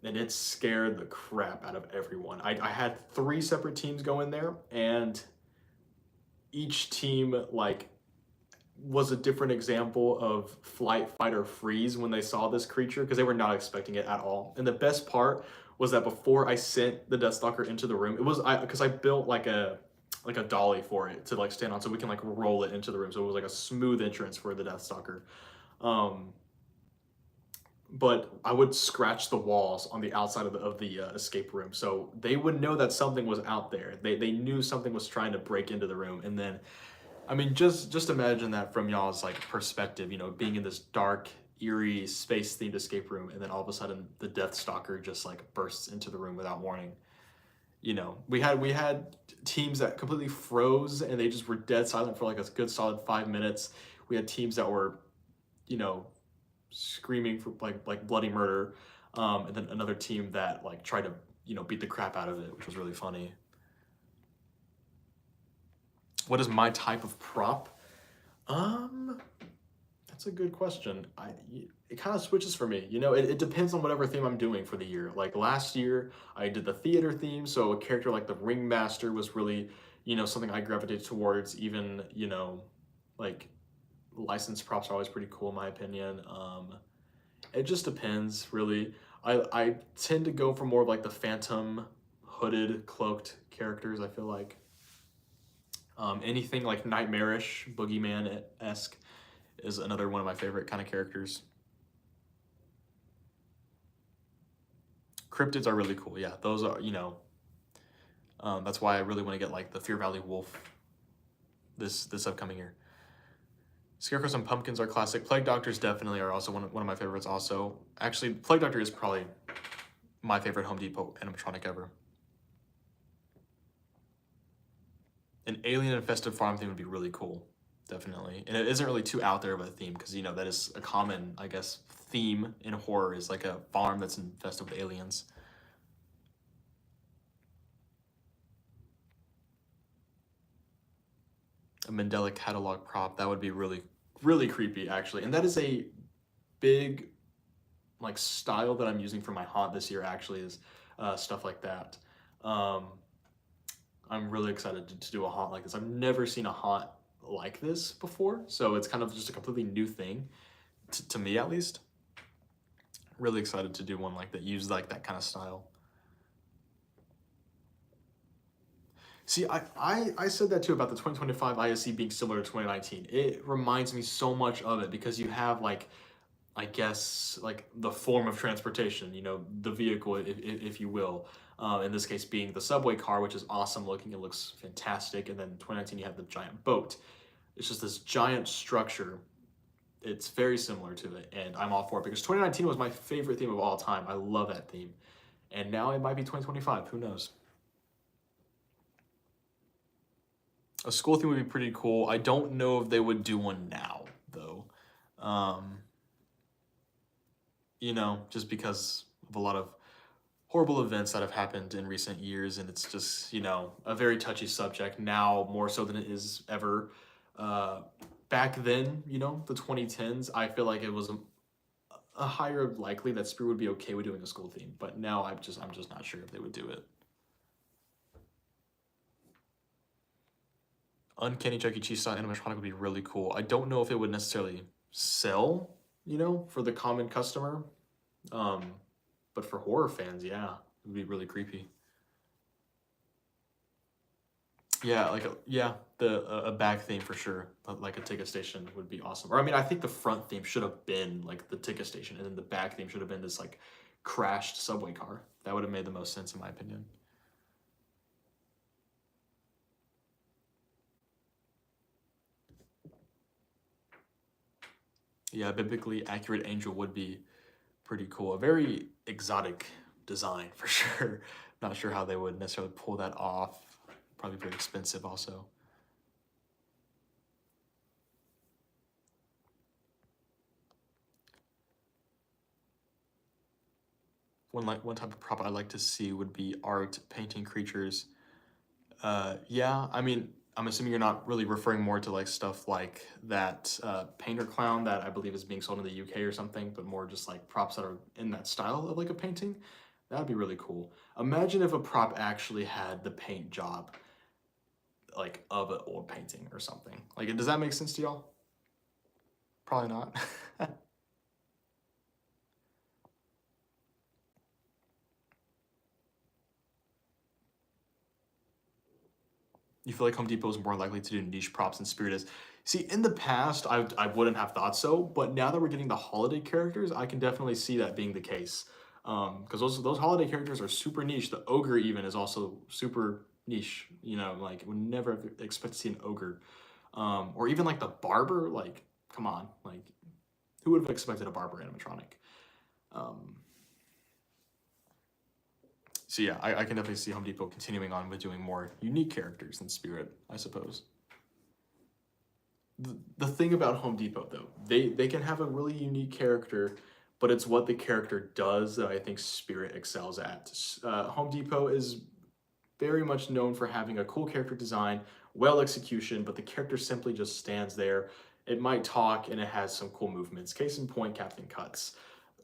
And it scared the crap out of everyone. I had 3 separate teams go in there, and each team like was a different example of flight, fight, or freeze when they saw this creature, because they were not expecting it at all. And the best part was that before I sent the Deathstalker into the room, it was because I built like a dolly for it to like stand on, so we can like roll it into the room. So it was like a smooth entrance for the Deathstalker. But I would scratch the walls on the outside of the escape room, so they would know that something was out there. They knew something was trying to break into the room. And then, I mean, just imagine that from y'all's like perspective, you know, being in this dark, eerie, space-themed escape room, and then all of a sudden the Deathstalker just like bursts into the room without warning. You know, we had teams that completely froze and they just were dead silent for like a good solid 5 minutes. We had teams that were, you know, screaming for like bloody murder, and then another team that like tried to, you know, beat the crap out of it, which was really funny. What is my type of prop? That's a good question. It kind of switches for me. You know, it depends on whatever theme I'm doing for the year. Like last year, I did the theater theme, so a character like the Ringmaster was really, you know, something I gravitated towards. Even, you know, like licensed props are always pretty cool in my opinion. It just depends, really. I tend to go for more of like the phantom, hooded, cloaked characters, I feel like. Anything like nightmarish, boogeyman-esque is another one of my favorite kind of characters. Cryptids are really cool, yeah. Those are, you know, that's why I really want to get like the Fear Valley Wolf this upcoming year. Scarecrows and Pumpkins are classic. Plague Doctors definitely are also one of my favorites also. Actually, Plague Doctor is probably my favorite Home Depot animatronic ever. An alien-infested farm theme would be really cool, definitely. And it isn't really too out there of a theme, because, you know, that is a common, I guess, theme in horror, is like a farm that's infested with aliens. A Mandela catalog prop, that would be really, really creepy, actually. And that is a big, like, style that I'm using for my haunt this year, actually, is stuff like that. I'm really excited to do a haunt like this. I've never seen a haunt like this before, so it's kind of just a completely new thing, to me at least. Really excited to do one like that, use like that kind of style. See, I said that too about the 2025 ISC being similar to 2019. It reminds me so much of it, because you have like, I guess, like the form of transportation, you know, the vehicle, if you will. In this case being the subway car, which is awesome looking. It looks fantastic. And then in 2019, you have the giant boat. It's just this giant structure. It's very similar to it, and I'm all for it, because 2019 was my favorite theme of all time. I love that theme. And now it might be 2025. Who knows? A school theme would be pretty cool. I don't know if they would do one now, though. You know, just because of a lot of horrible events that have happened in recent years, and it's just, you know, a very touchy subject now, more so than it is ever. Back then, you know, the 2010s, I feel like it was a higher likely that Spirit would be okay with doing a school theme, but now I'm just not sure if they would do it. Uncanny Chuck E. Cheese style animatronic would be really cool. I don't know if it would necessarily sell, you know, for the common customer, but for horror fans, yeah, it would be really creepy. Yeah, like a back theme for sure, but like a ticket station would be awesome. Or I mean, I think the front theme should have been like the ticket station, and then the back theme should have been this like crashed subway car. That would have made the most sense in my opinion. Yeah, a biblically accurate angel would be pretty cool. A very exotic design for sure. Not sure how they would necessarily pull that off. Probably very expensive also. one type of prop I like to see would be art, painting creatures. Yeah, I mean, I'm assuming you're not really referring more to like stuff like that painter clown that I believe is being sold in the UK or something, but more just like props that are in that style of like a painting. That'd be really cool. Imagine if a prop actually had the paint job like of an old painting or something. Like, does that make sense to y'all? Probably not. You feel like Home Depot is more likely to do niche props than Spirit is. See, in the past, I wouldn't have thought so, but now that we're getting the holiday characters, I can definitely see that being the case. Because those holiday characters are super niche. The ogre even is also super niche. You know, like would never expect to see an ogre, or even like the barber. Like, come on, like who would have expected a barber animatronic? Um, so yeah, I can definitely see Home Depot continuing on with doing more unique characters than Spirit, I suppose. The thing about Home Depot though, they can have a really unique character, but it's what the character does that I think Spirit excels at. Home Depot is very much known for having a cool character design, well execution, but the character simply just stands there. It might talk and it has some cool movements. Case in point, Captain Cuts.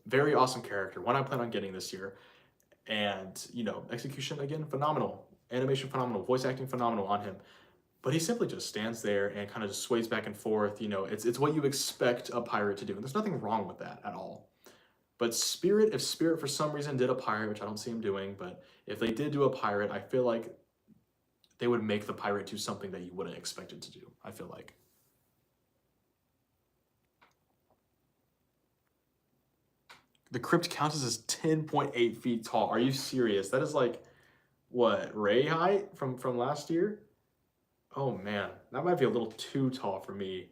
Very awesome character, one I plan on getting this year. And, you know, execution again, phenomenal. Animation phenomenal, voice acting phenomenal on him. But he simply just stands there and kind of just sways back and forth. You know, it's what you expect a pirate to do. And there's nothing wrong with that at all. But Spirit, if Spirit for some reason did a pirate, which I don't see him doing, but if they did do a pirate, I feel like they would make the pirate do something that you wouldn't expect it to do, I feel like. The crypt countess is 10.8 feet tall. Are you serious? That is like, what, Ray height from last year? Oh man, that might be a little too tall for me.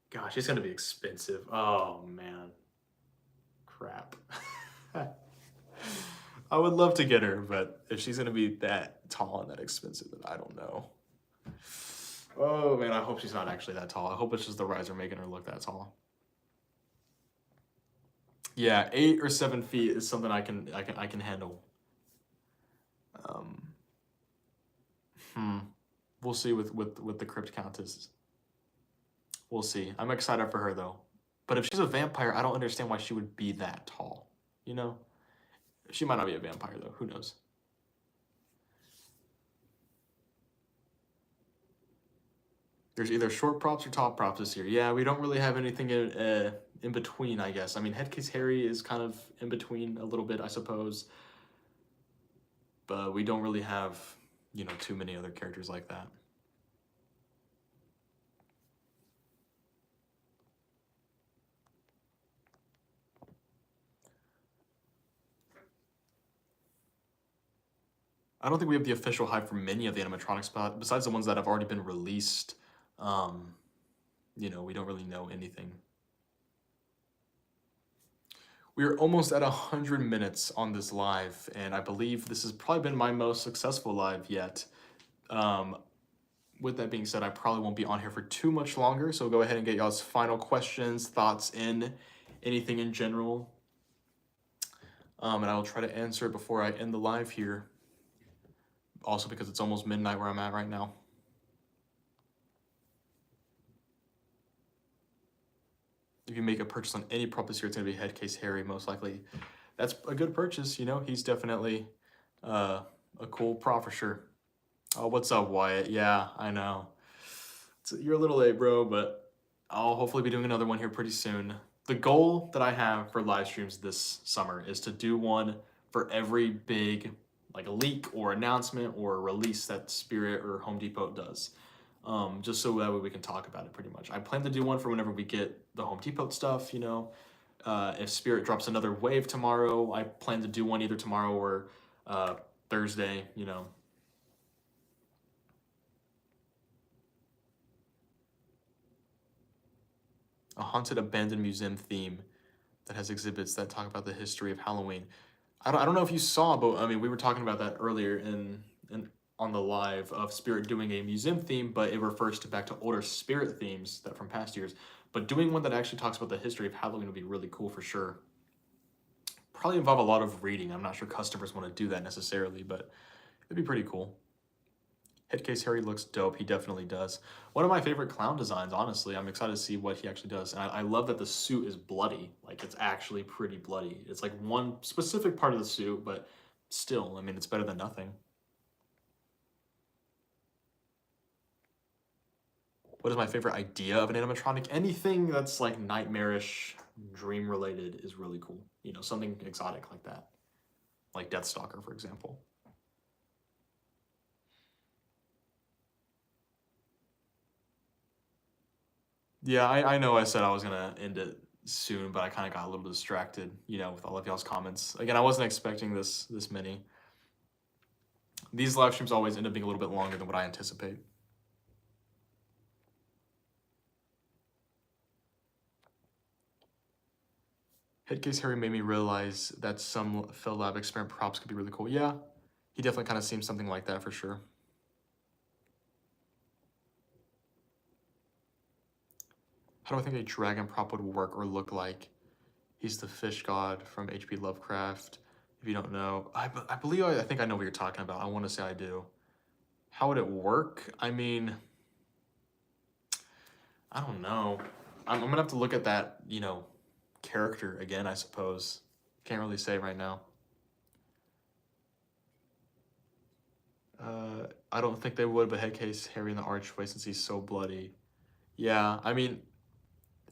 Gosh, it's gonna be expensive. Oh man, crap. I would love to get her, but if she's gonna be that tall and that expensive, then I don't know. Oh man, I hope she's not actually that tall. I hope it's just the riser making her look that tall. Yeah, 8 or 7 feet is something I can handle. Um, we'll see with the crypt countess. We'll see. I'm excited for her though. But if she's a vampire, I don't understand why she would be that tall. You know? She might not be a vampire though. Who knows? There's either short props or tall props this year. Yeah, we don't really have anything in between, I guess. I mean, Headcase Harry is kind of in between a little bit, I suppose. But we don't really have, you know, too many other characters like that. I don't think we have the official hype for many of the animatronics, but besides the ones that have already been released, you know, we don't really know anything. We are almost at 100 minutes on this live, and I believe this has probably been my most successful live yet. With that being said, I probably won't be on here for too much longer, so go ahead and get y'all's final questions, thoughts in anything in general. And I will try to answer it before I end the live here. Also because it's almost midnight where I'm at right now. If you make a purchase on any prop this year, it's going to be Headcase Harry, most likely. That's a good purchase, you know? He's definitely a cool prop for sure. Oh, what's up, Wyatt? Yeah, I know. You're a little late, bro, but I'll hopefully be doing another one here pretty soon. The goal that I have for live streams this summer is to do one for every big like a leak or announcement or release that Spirit or Home Depot does. Just so that way we can talk about it pretty much. I plan to do one for whenever we get the Home Depot stuff, you know. If Spirit drops another wave tomorrow, I plan to do one either tomorrow or Thursday, you know. A haunted abandoned museum theme that has exhibits that talk about the history of Halloween. I don't know if you saw, but I mean, we were talking about that earlier in on the live of Spirit doing a museum theme, but it refers to back to older Spirit themes that from past years. But doing one that actually talks about the history of Halloween would be really cool for sure. probably involve a lot of reading. I'm not sure customers want to do that necessarily, but it'd be pretty cool. Headcase Harry looks dope. He definitely does. One of my favorite clown designs, honestly. I'm excited to see what he actually does. And I love that the suit is bloody. Like, it's actually pretty bloody. It's like one specific part of the suit, but still, I mean, it's better than nothing. What is my favorite idea of an animatronic? Anything that's like nightmarish, dream related is really cool. You know, something exotic like that. Like Deathstalker, for example. Yeah, I know I said I was gonna end it soon, but I kind of got a little distracted, you know, with all of y'all's comments. Again, I wasn't expecting this many. These live streams always end up being a little bit longer than what I anticipate. Headcase Harry made me realize that some Phil Lab experiment props could be really cool. Yeah, he definitely kind of seems something like that for sure. How do I think a dragon prop would work or look like? He's the fish god from H.P. Lovecraft. If you don't know, I believe, I think I know what you're talking about. I want to say I do. How would it work? I mean, I don't know. I'm gonna have to look at that, you know, character again, I suppose. Can't really say right now. I don't think they would, but Headcase Harry in the Archway, since he's so bloody. Yeah, I mean,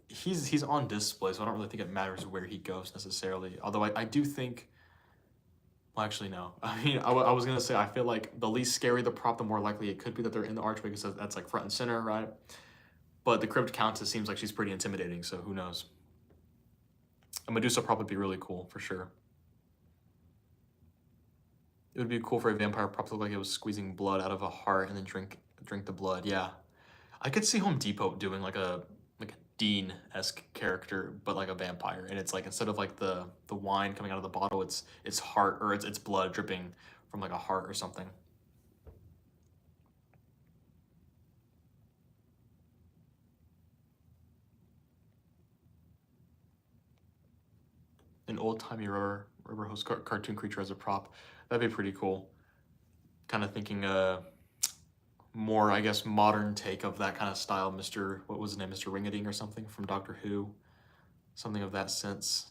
he's on display, so I don't really think it matters where he goes necessarily. Although I do think, well, actually no. I mean, I was gonna say I feel like the least scary the prop, the more likely it could be that they're in the Archway, because that's like front and center, right? But the Crypt Countess seems like she's pretty intimidating, so who knows? A Medusa prop would be really cool for sure. It would be cool for a vampire prop to look like it was squeezing blood out of a heart and then drink the blood. Yeah, I could see Home Depot doing like a Dean-esque character, but like a vampire, and it's like instead of like the wine coming out of the bottle, it's heart, or it's blood dripping from like a heart or something. An old-timey rubber hose cartoon creature as a prop. That'd be pretty cool. Kind of thinking more, I guess, modern take of that kind of style. What was his name? Mr. Ringading or something from Doctor Who. Something of that sense.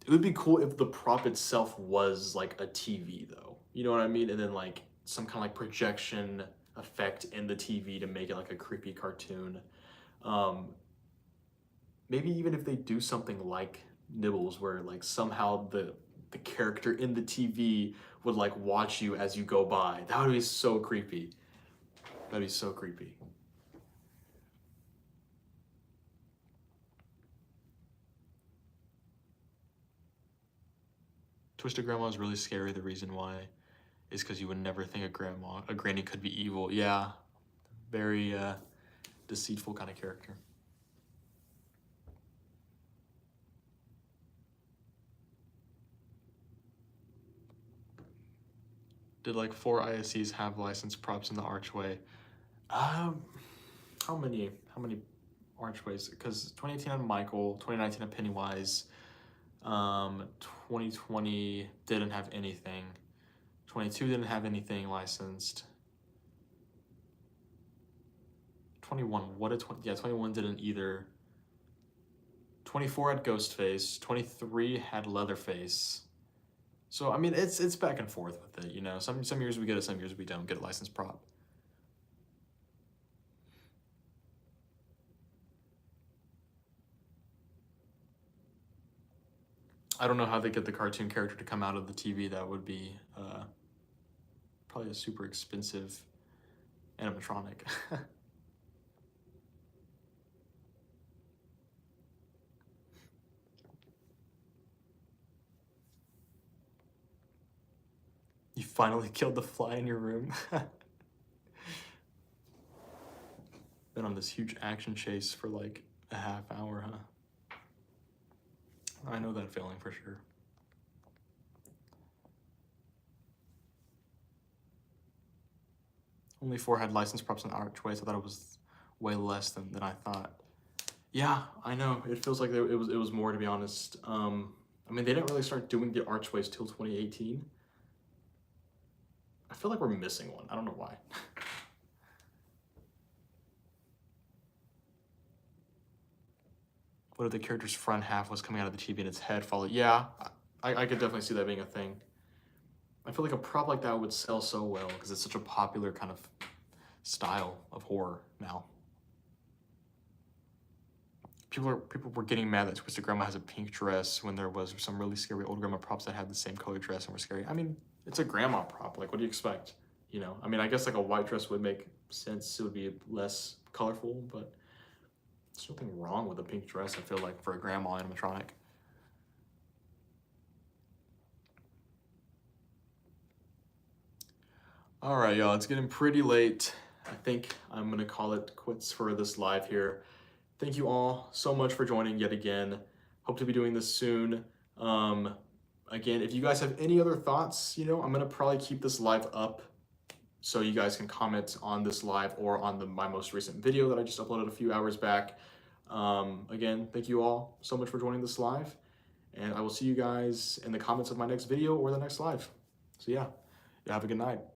It would be cool if the prop itself was like a TV though. You know what I mean? And then like some kind of like projection effect in the TV to make it like a creepy cartoon. Maybe even if they do something like Nibbles, where like somehow the character in the TV would like watch you as you go by. That would be so creepy. That'd be so creepy. Twisted Grandma is really scary. The reason why is because you would never think a granny could be evil. Yeah, very deceitful kind of character. Did like 4 ISCs have licensed props in the Archway? How many Archways? Because 2018 had Michael, 2019 had Pennywise, 2020 didn't have anything, 22 didn't have anything licensed. 21, what did 20? Yeah, 21 didn't either. 24 had Ghostface, 23 had Leatherface. So I mean, it's back and forth with it, you know. Some years we get it, some years we don't get a licensed prop. I don't know how they get the cartoon character to come out of the TV. That would be probably a super expensive animatronic. You finally killed the fly in your room. Been on this huge action chase for like a half hour, huh? I know that feeling for sure. Only 4 had licensed props in Archway, so I thought it was way less than I thought. Yeah, I know. It feels like it was more, to be honest. I mean, they didn't really start doing the archways till 2018. I feel like we're missing one. I don't know why. What if the character's front half was coming out of the TV and its head followed? Yeah, I could definitely see that being a thing. I feel like a prop like that would sell so well because it's such a popular kind of style of horror now. People were getting mad that Twisted Grandma has a pink dress when there was some really scary old grandma props that had the same color dress and were scary. I mean, it's a grandma prop. Like, what do you expect? You know, I mean, I guess like a white dress would make sense. It would be less colorful, but there's nothing wrong with a pink dress, I feel like, for a grandma animatronic. All right, y'all, it's getting pretty late. I think I'm gonna call it quits for this live here. Thank you all so much for joining yet again. Hope to be doing this soon. Again, if you guys have any other thoughts, you know, I'm gonna probably keep this live up so you guys can comment on this live or on my most recent video that I just uploaded a few hours back. Again, thank you all so much for joining this live, and I will see you guys in the comments of my next video or the next live. So yeah, have a good night.